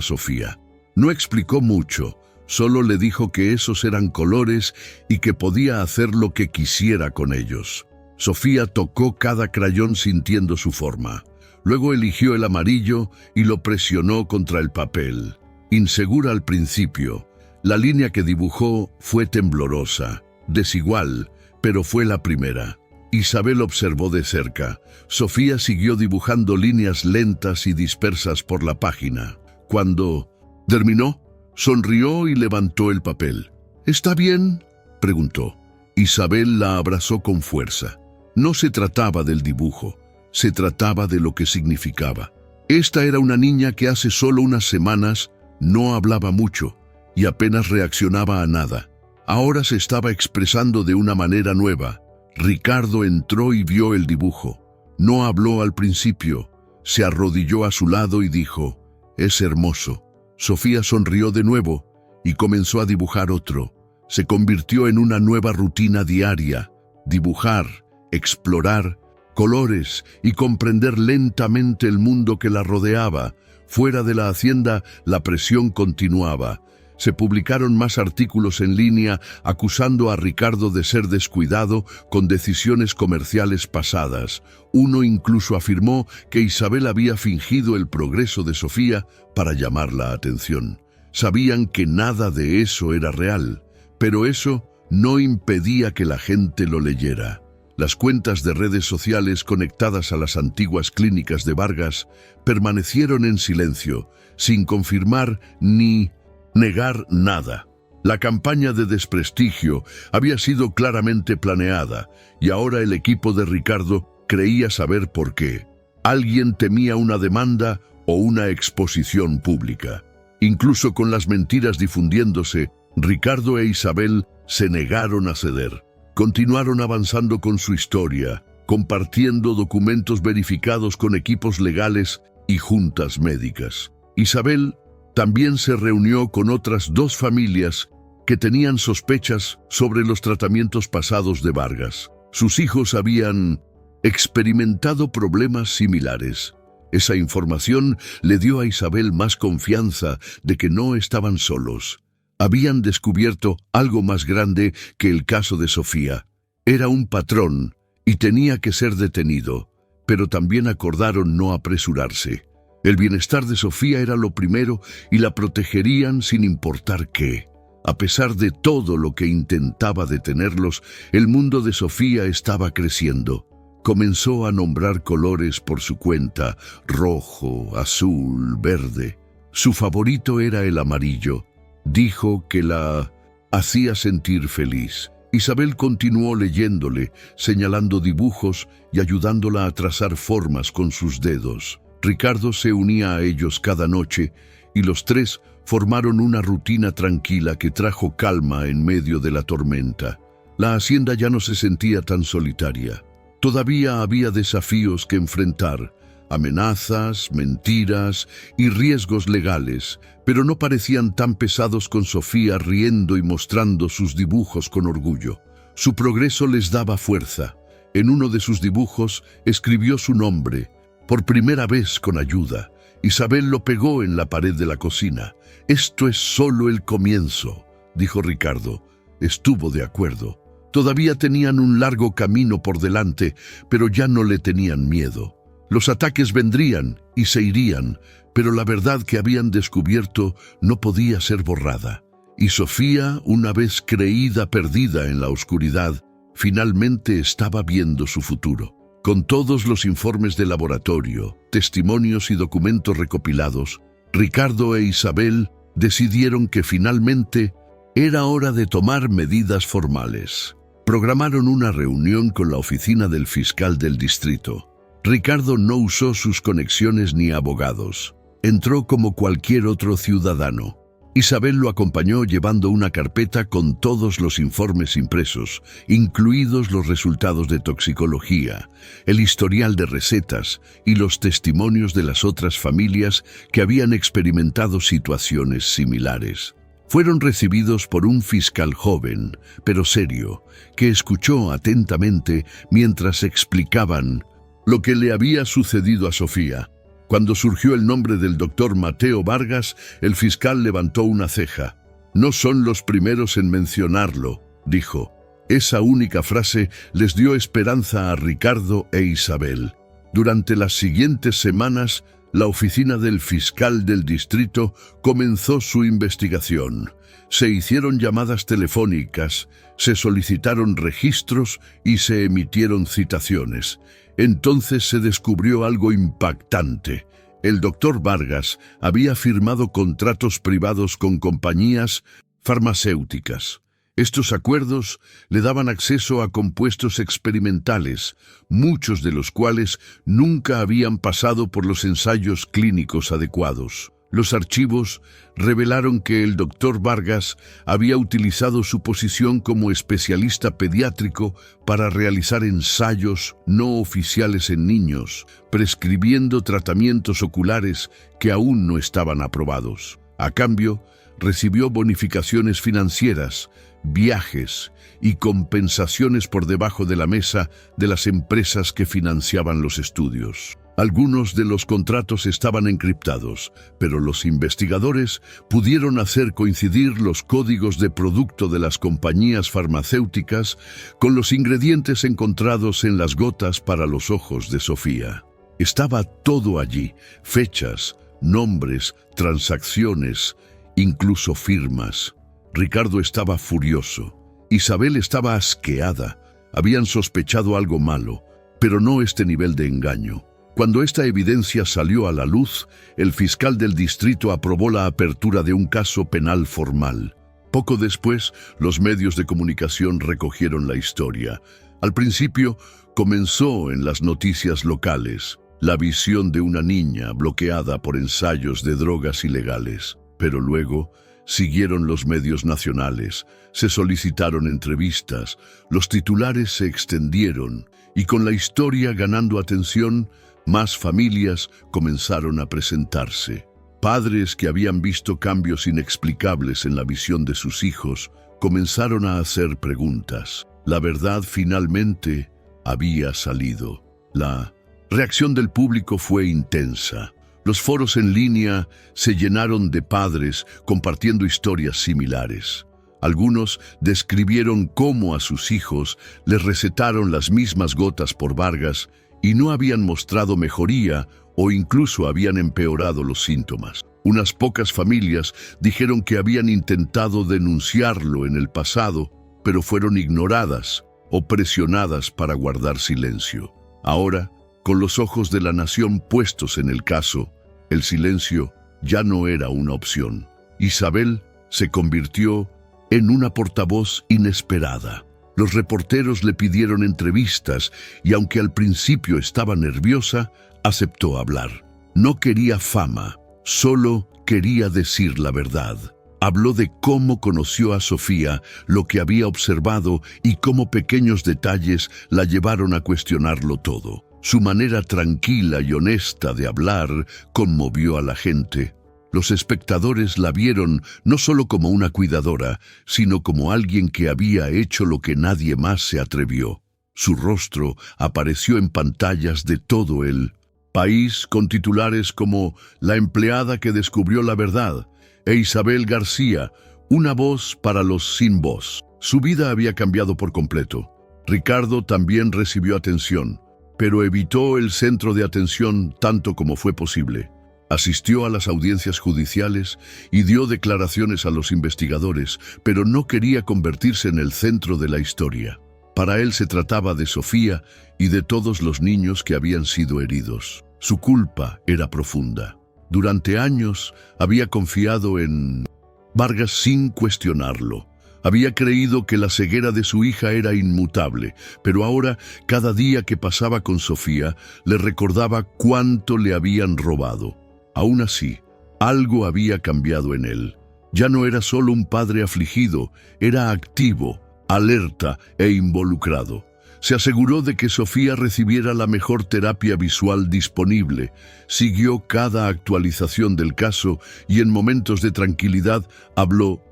Sofía. No explicó mucho, solo le dijo que esos eran colores y que podía hacer lo que quisiera con ellos. Sofía tocó cada crayón sintiendo su forma. Luego eligió el amarillo y lo presionó contra el papel. Insegura al principio, la línea que dibujó fue temblorosa, desigual, pero fue la primera. Isabel observó de cerca. Sofía siguió dibujando líneas lentas y dispersas por la página. Cuando terminó, sonrió y levantó el papel. «¿Está bien?», preguntó. Isabel la abrazó con fuerza. No se trataba del dibujo, se trataba de lo que significaba. Esta era una niña que hace solo unas semanas no hablaba mucho y apenas reaccionaba a nada. Ahora se estaba expresando de una manera nueva. Ricardo entró y vio el dibujo. No habló al principio. Se arrodilló a su lado y dijo: «Es hermoso». Sofía sonrió de nuevo y comenzó a dibujar otro. Se convirtió en una nueva rutina diaria: dibujar, explorar colores y comprender lentamente el mundo que la rodeaba. Fuera de la hacienda, la presión continuaba. Se publicaron más artículos en línea acusando a Ricardo de ser descuidado con decisiones comerciales pasadas. Uno incluso afirmó que Isabel había fingido el progreso de Sofía para llamar la atención. Sabían que nada de eso era real, pero eso no impedía que la gente lo leyera. Las cuentas de redes sociales conectadas a las antiguas clínicas de Vargas permanecieron en silencio, sin confirmar ni negar nada. La campaña de desprestigio había sido claramente planeada y ahora el equipo de Ricardo creía saber por qué. Alguien temía una demanda o una exposición pública. Incluso con las mentiras difundiéndose, Ricardo e Isabel se negaron a ceder. Continuaron avanzando con su historia, compartiendo documentos verificados con equipos legales y juntas médicas. Isabel también se reunió con otras dos familias que tenían sospechas sobre los tratamientos pasados de Vargas. Sus hijos habían experimentado problemas similares. Esa información le dio a Isabel más confianza de que no estaban solos. Habían descubierto algo más grande que el caso de Sofía. Era un patrón y tenía que ser detenido, pero también acordaron no apresurarse. El bienestar de Sofía era lo primero y la protegerían sin importar qué. A pesar de todo lo que intentaba detenerlos, el mundo de Sofía estaba creciendo. Comenzó a nombrar colores por su cuenta: rojo, azul, verde. Su favorito era el amarillo. Dijo que la hacía sentir feliz. Isabel continuó leyéndole, señalando dibujos y ayudándola a trazar formas con sus dedos. Ricardo se unía a ellos cada noche y los tres formaron una rutina tranquila que trajo calma en medio de la tormenta. La hacienda ya no se sentía tan solitaria. Todavía había desafíos que enfrentar: amenazas, mentiras y riesgos legales, pero no parecían tan pesados con Sofía riendo y mostrando sus dibujos con orgullo. Su progreso les daba fuerza. En uno de sus dibujos escribió su nombre, por primera vez con ayuda. Isabel lo pegó en la pared de la cocina. «Esto es solo el comienzo», dijo Ricardo. Estuvo de acuerdo. Todavía tenían un largo camino por delante, pero ya no le tenían miedo. Los ataques vendrían y se irían, pero la verdad que habían descubierto no podía ser borrada. Y Sofía, una vez creída perdida en la oscuridad, finalmente estaba viendo su futuro. Con todos los informes de laboratorio, testimonios y documentos recopilados, Ricardo e Isabel decidieron que finalmente era hora de tomar medidas formales. Programaron una reunión con la oficina del fiscal del distrito. Ricardo no usó sus conexiones ni abogados. Entró como cualquier otro ciudadano. Isabel lo acompañó llevando una carpeta con todos los informes impresos, incluidos los resultados de toxicología, el historial de recetas y los testimonios de las otras familias que habían experimentado situaciones similares. Fueron recibidos por un fiscal joven, pero serio, que escuchó atentamente mientras explicaban lo que le había sucedido a Sofía. Cuando surgió el nombre del doctor Mateo Vargas, el fiscal levantó una ceja. «No son los primeros en mencionarlo», dijo. Esa única frase les dio esperanza a Ricardo e Isabel. Durante las siguientes semanas, la oficina del fiscal del distrito comenzó su investigación. Se hicieron llamadas telefónicas, se solicitaron registros y se emitieron citaciones. Entonces se descubrió algo impactante. El doctor Vargas había firmado contratos privados con compañías farmacéuticas. Estos acuerdos le daban acceso a compuestos experimentales, muchos de los cuales nunca habían pasado por los ensayos clínicos adecuados. Los archivos revelaron que el doctor Vargas había utilizado su posición como especialista pediátrico para realizar ensayos no oficiales en niños, prescribiendo tratamientos oculares que aún no estaban aprobados. A cambio, recibió bonificaciones financieras, viajes y compensaciones por debajo de la mesa de las empresas que financiaban los estudios. Algunos de los contratos estaban encriptados, pero los investigadores pudieron hacer coincidir los códigos de producto de las compañías farmacéuticas con los ingredientes encontrados en las gotas para los ojos de Sofía. Estaba todo allí: fechas, nombres, transacciones, incluso firmas. Ricardo estaba furioso. Isabel estaba asqueada. Habían sospechado algo malo, pero no este nivel de engaño. Cuando esta evidencia salió a la luz, el fiscal del distrito aprobó la apertura de un caso penal formal. Poco después, los medios de comunicación recogieron la historia. Al principio, comenzó en las noticias locales, la visión de una niña bloqueada por ensayos de drogas ilegales. Pero luego siguieron los medios nacionales, se solicitaron entrevistas, los titulares se extendieron y con la historia ganando atención, más familias comenzaron a presentarse. Padres que habían visto cambios inexplicables en la visión de sus hijos comenzaron a hacer preguntas. La verdad finalmente había salido. La reacción del público fue intensa. Los foros en línea se llenaron de padres compartiendo historias similares. Algunos describieron cómo a sus hijos les recetaron las mismas gotas por Vargas y no habían mostrado mejoría o incluso habían empeorado los síntomas. Unas pocas familias dijeron que habían intentado denunciarlo en el pasado, pero fueron ignoradas o presionadas para guardar silencio. Ahora, con los ojos de la nación puestos en el caso, el silencio ya no era una opción. Isabel se convirtió en una portavoz inesperada. Los reporteros le pidieron entrevistas y aunque al principio estaba nerviosa, aceptó hablar. No quería fama, solo quería decir la verdad. Habló de cómo conoció a Sofía, lo que había observado y cómo pequeños detalles la llevaron a cuestionarlo todo. Su manera tranquila y honesta de hablar conmovió a la gente. Los espectadores la vieron no solo como una cuidadora, sino como alguien que había hecho lo que nadie más se atrevió. Su rostro apareció en pantallas de todo el país con titulares como «La empleada que descubrió la verdad» e Isabel García, una voz para los sin voz. Su vida había cambiado por completo. Ricardo también recibió atención, pero evitó el centro de atención tanto como fue posible. Asistió a las audiencias judiciales y dio declaraciones a los investigadores, pero no quería convertirse en el centro de la historia. Para él se trataba de Sofía y de todos los niños que habían sido heridos. Su culpa era profunda. Durante años había confiado en Vargas sin cuestionarlo. Había creído que la ceguera de su hija era inmutable, pero ahora, cada día que pasaba con Sofía, le recordaba cuánto le habían robado. Aún así, algo había cambiado en él. Ya no era solo un padre afligido, era activo, alerta e involucrado. Se aseguró de que Sofía recibiera la mejor terapia visual disponible, siguió cada actualización del caso y en momentos de tranquilidad habló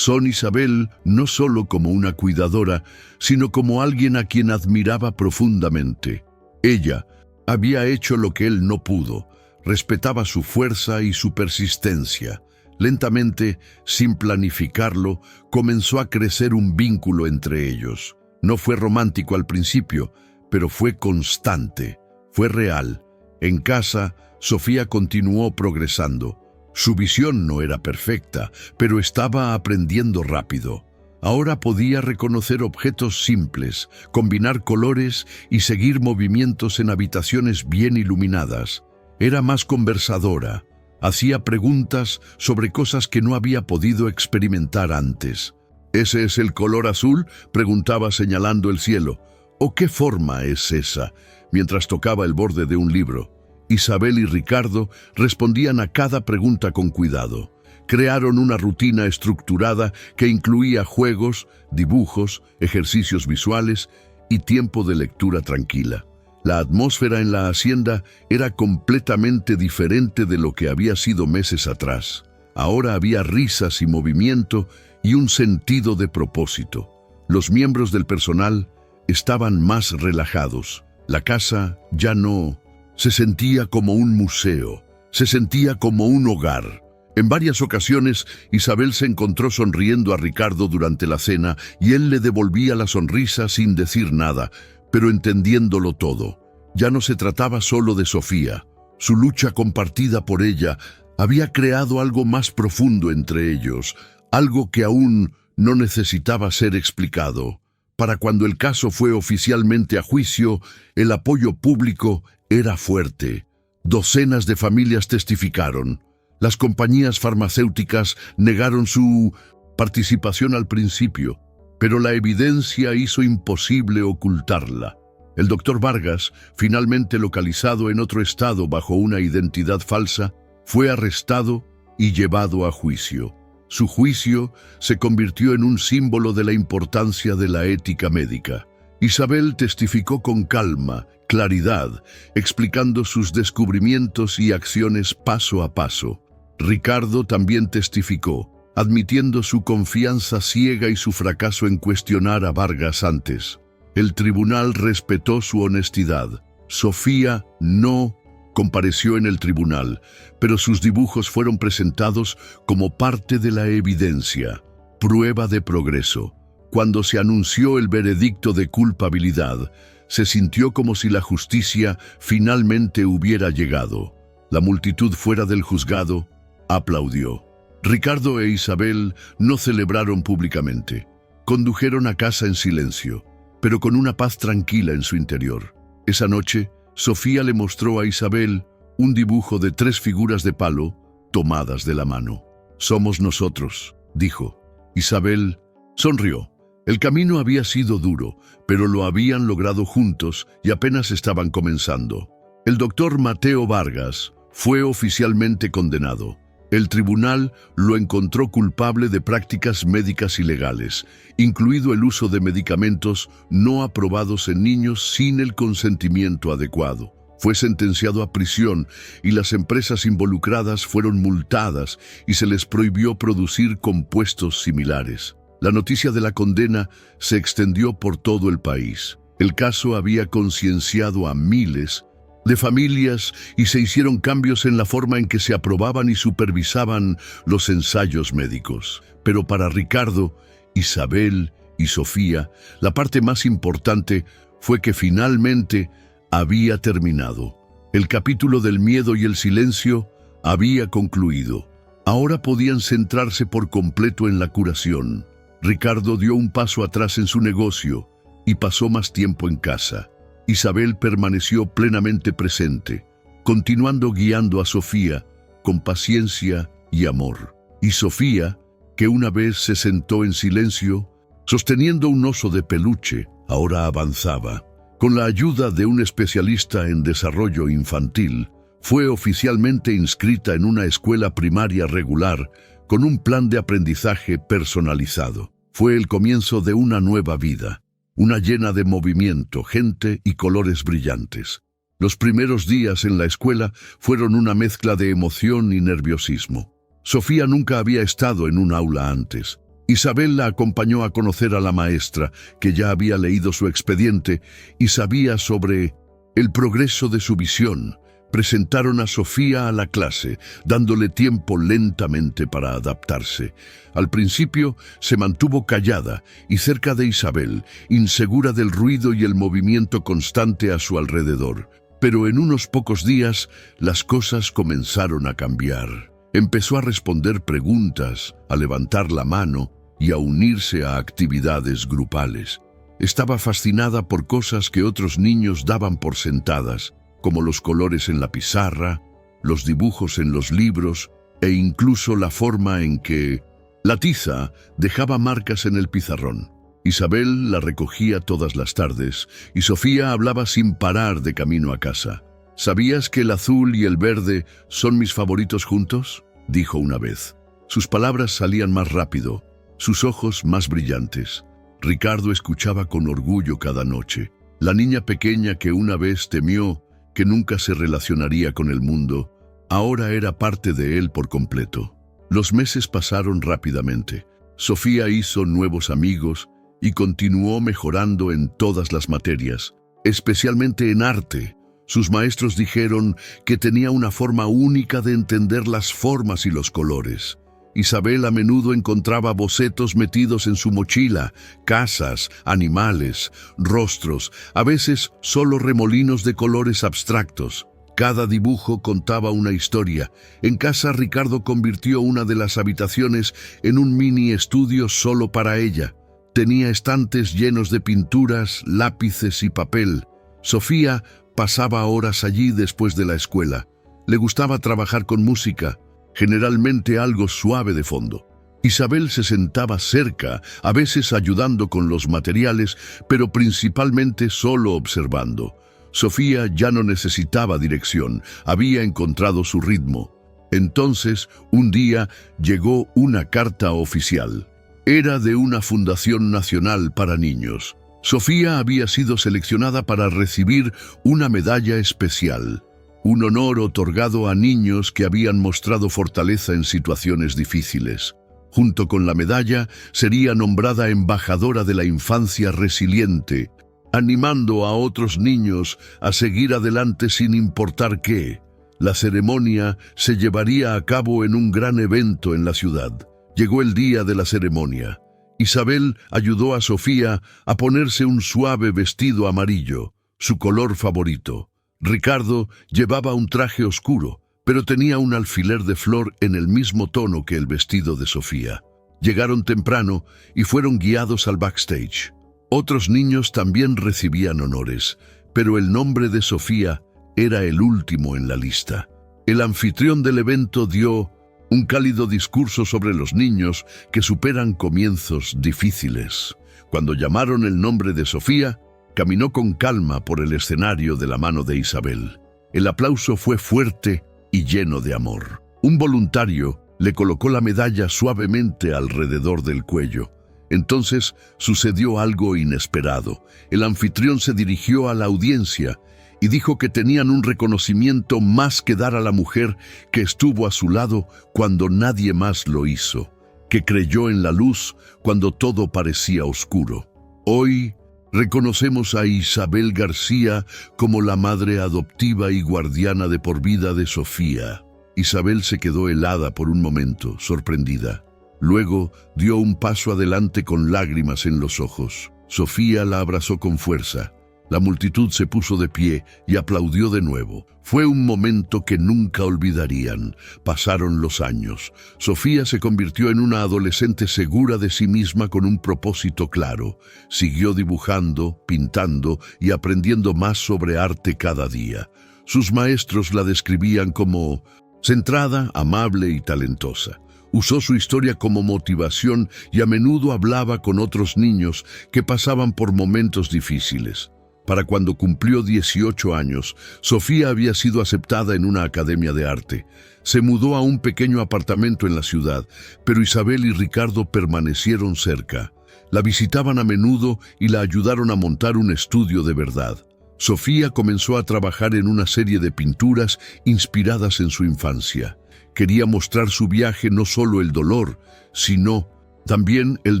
con Isabel no solo como una cuidadora, sino como alguien a quien admiraba profundamente. Ella había hecho lo que él no pudo. Respetaba su fuerza y su persistencia. Lentamente, sin planificarlo, comenzó a crecer un vínculo entre ellos. No fue romántico al principio, pero fue constante, fue real. En casa, Sofía continuó progresando. Su visión no era perfecta, pero estaba aprendiendo rápido. Ahora podía reconocer objetos simples, combinar colores y seguir movimientos en habitaciones bien iluminadas. Era más conversadora, hacía preguntas sobre cosas que no había podido experimentar antes. ¿Ese es el color azul?, preguntaba señalando el cielo. ¿O qué forma es esa?, mientras tocaba el borde de un libro. Isabel y Ricardo respondían a cada pregunta con cuidado. Crearon una rutina estructurada que incluía juegos, dibujos, ejercicios visuales y tiempo de lectura tranquila. La atmósfera en la hacienda era completamente diferente de lo que había sido meses atrás. Ahora había risas y movimiento y un sentido de propósito. Los miembros del personal estaban más relajados. La casa ya no se sentía como un museo, se sentía como un hogar. En varias ocasiones, Isabel se encontró sonriendo a Ricardo durante la cena y él le devolvía la sonrisa sin decir nada, pero entendiéndolo todo. Ya no se trataba solo de Sofía. Su lucha compartida por ella había creado algo más profundo entre ellos, algo que aún no necesitaba ser explicado. Para cuando el caso fue oficialmente a juicio, el apoyo público era fuerte. Docenas de familias testificaron. Las compañías farmacéuticas negaron su participación al principio, pero la evidencia hizo imposible ocultarla. El doctor Vargas, finalmente localizado en otro estado bajo una identidad falsa, fue arrestado y llevado a juicio. Su juicio se convirtió en un símbolo de la importancia de la ética médica. Isabel testificó con calma, claridad, explicando sus descubrimientos y acciones paso a paso. Ricardo también testificó, admitiendo su confianza ciega y su fracaso en cuestionar a Vargas antes. El tribunal respetó su honestidad. Sofía no compareció en el tribunal, pero sus dibujos fueron presentados como parte de la evidencia, prueba de progreso. Cuando se anunció el veredicto de culpabilidad, se sintió como si la justicia finalmente hubiera llegado. La multitud fuera del juzgado aplaudió. Ricardo e Isabel no celebraron públicamente. Condujeron a casa en silencio, pero con una paz tranquila en su interior. Esa noche, Sofía le mostró a Isabel un dibujo de 3 figuras de palo tomadas de la mano. «Somos nosotros», dijo. Isabel sonrió. El camino había sido duro, pero lo habían logrado juntos y apenas estaban comenzando. El doctor Mateo Vargas fue oficialmente condenado. El tribunal lo encontró culpable de prácticas médicas ilegales, incluido el uso de medicamentos no aprobados en niños sin el consentimiento adecuado. Fue sentenciado a prisión y las empresas involucradas fueron multadas y se les prohibió producir compuestos similares. La noticia de la condena se extendió por todo el país. El caso había concienciado a miles de familias y se hicieron cambios en la forma en que se aprobaban y supervisaban los ensayos médicos. Pero para Ricardo, Isabel y Sofía, la parte más importante fue que finalmente había terminado. El capítulo del miedo y el silencio había concluido. Ahora podían centrarse por completo en la curación. Ricardo dio un paso atrás en su negocio y pasó más tiempo en casa. Isabel permaneció plenamente presente, continuando guiando a Sofía con paciencia y amor. Y Sofía, que una vez se sentó en silencio, sosteniendo un oso de peluche, ahora avanzaba. Con la ayuda de un especialista en desarrollo infantil, fue oficialmente inscrita en una escuela primaria regular con un plan de aprendizaje personalizado. Fue el comienzo de una nueva vida. Una llena de movimiento, gente y colores brillantes. Los primeros días en la escuela fueron una mezcla de emoción y nerviosismo. Sofía nunca había estado en un aula antes. Isabel la acompañó a conocer a la maestra, que ya había leído su expediente y sabía sobre el progreso de su visión. Presentaron a Sofía a la clase, dándole tiempo lentamente para adaptarse. Al principio se mantuvo callada y cerca de Isabel, insegura del ruido y el movimiento constante a su alrededor. Pero en unos pocos días las cosas comenzaron a cambiar. Empezó a responder preguntas, a levantar la mano y a unirse a actividades grupales. Estaba fascinada por cosas que otros niños daban por sentadas, como los colores en la pizarra, los dibujos en los libros e incluso la forma en que La tiza dejaba marcas en el pizarrón. Isabel la recogía todas las tardes y Sofía hablaba sin parar de camino a casa. ¿Sabías que el azul y el verde son mis favoritos juntos?, dijo una vez. Sus palabras salían más rápido, sus ojos más brillantes. Ricardo escuchaba con orgullo cada noche. La niña pequeña que una vez temió que nunca se relacionaría con el mundo, ahora era parte de él por completo. Los meses pasaron rápidamente. Sofía hizo nuevos amigos y continuó mejorando en todas las materias, especialmente en arte. Sus maestros dijeron que tenía una forma única de entender las formas y los colores. Isabel a menudo encontraba bocetos metidos en su mochila, casas, animales, rostros, a veces solo remolinos de colores abstractos. Cada dibujo contaba una historia. En casa, Ricardo convirtió una de las habitaciones en un mini estudio solo para ella. Tenía estantes llenos de pinturas, lápices y papel. Sofía pasaba horas allí después de la escuela. Le gustaba trabajar con música, generalmente algo suave de fondo. Isabel se sentaba cerca, a veces ayudando con los materiales, pero principalmente solo observando. Sofía ya no necesitaba dirección, había encontrado su ritmo. Entonces, un día, llegó una carta oficial. Era de una fundación nacional para niños. Sofía había sido seleccionada para recibir una medalla especial, un honor otorgado a niños que habían mostrado fortaleza en situaciones difíciles. Junto con la medalla, sería nombrada embajadora de la infancia resiliente, animando a otros niños a seguir adelante sin importar qué. La ceremonia se llevaría a cabo en un gran evento en la ciudad. Llegó el día de la ceremonia. Isabel ayudó a Sofía a ponerse un suave vestido amarillo, su color favorito. Ricardo llevaba un traje oscuro, pero tenía un alfiler de flor en el mismo tono que el vestido de Sofía. Llegaron temprano y fueron guiados al backstage. Otros niños también recibían honores, pero el nombre de Sofía era el último en la lista. El anfitrión del evento dio un cálido discurso sobre los niños que superan comienzos difíciles. Cuando llamaron el nombre de Sofía, caminó con calma por el escenario de la mano de Isabel. El aplauso fue fuerte y lleno de amor. Un voluntario le colocó la medalla suavemente alrededor del cuello. Entonces sucedió algo inesperado. El anfitrión se dirigió a la audiencia y dijo que tenían un reconocimiento más que dar a la mujer que estuvo a su lado cuando nadie más lo hizo, que creyó en la luz cuando todo parecía oscuro. Hoy reconocemos a Isabel García como la madre adoptiva y guardiana de por vida de Sofía. Isabel se quedó helada por un momento, sorprendida. Luego dio un paso adelante con lágrimas en los ojos. Sofía la abrazó con fuerza. La multitud se puso de pie y aplaudió de nuevo. Fue un momento que nunca olvidarían. Pasaron los años. Sofía se convirtió en una adolescente segura de sí misma con un propósito claro. Siguió dibujando, pintando y aprendiendo más sobre arte cada día. Sus maestros la describían como centrada, amable y talentosa. Usó su historia como motivación y a menudo hablaba con otros niños que pasaban por momentos difíciles. Para cuando cumplió 18 años, Sofía había sido aceptada en una academia de arte. Se mudó a un pequeño apartamento en la ciudad, pero Isabel y Ricardo permanecieron cerca. La visitaban a menudo y la ayudaron a montar un estudio de verdad. Sofía comenzó a trabajar en una serie de pinturas inspiradas en su infancia. Quería mostrar su viaje, no solo el dolor, sino también el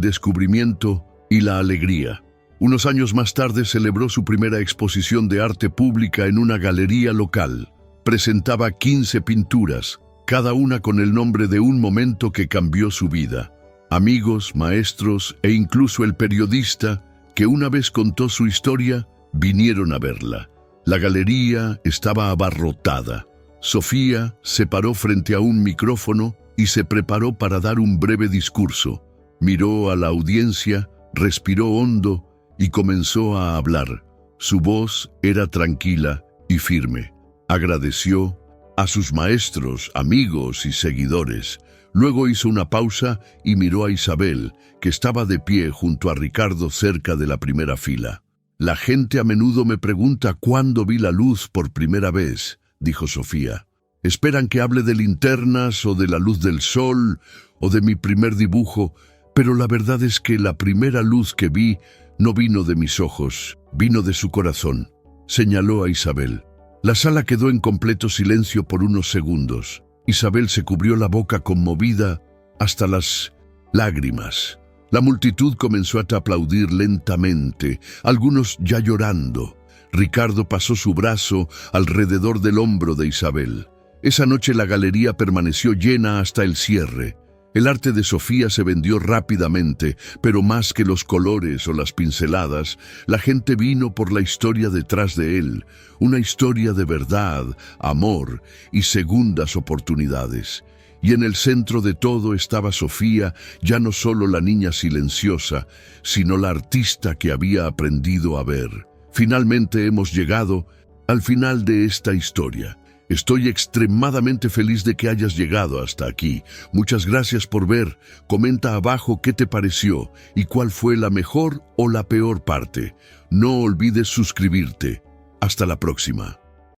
descubrimiento y la alegría. Unos años más tarde celebró su primera exposición de arte pública en una galería local. Presentaba 15 pinturas, cada una con el nombre de un momento que cambió su vida. Amigos, maestros e incluso el periodista, que una vez contó su historia, vinieron a verla. La galería estaba abarrotada. Sofía se paró frente a un micrófono y se preparó para dar un breve discurso. Miró a la audiencia, respiró hondo y comenzó a hablar. Su voz era tranquila y firme. Agradeció a sus maestros, amigos y seguidores. Luego hizo una pausa y miró a Isabel, que estaba de pie junto a Ricardo cerca de la primera fila. «La gente a menudo me pregunta cuándo vi la luz por primera vez», dijo Sofía. «Esperan que hable de linternas o de la luz del sol o de mi primer dibujo, pero la verdad es que la primera luz que vi no vino de mis ojos, vino de su corazón», señaló a Isabel. La sala quedó en completo silencio por unos segundos. Isabel se cubrió la boca conmovida hasta las lágrimas. La multitud comenzó a aplaudir lentamente, algunos ya llorando. Ricardo pasó su brazo alrededor del hombro de Isabel. Esa noche la galería permaneció llena hasta el cierre. El arte de Sofía se vendió rápidamente, pero más que los colores o las pinceladas, la gente vino por la historia detrás de él, una historia de verdad, amor y segundas oportunidades. Y en el centro de todo estaba Sofía, ya no solo la niña silenciosa, sino la artista que había aprendido a ver. Finalmente hemos llegado al final de esta historia. Estoy extremadamente feliz de que hayas llegado hasta aquí. Muchas gracias por ver. Comenta abajo qué te pareció y cuál fue la mejor o la peor parte. No olvides suscribirte. Hasta la próxima.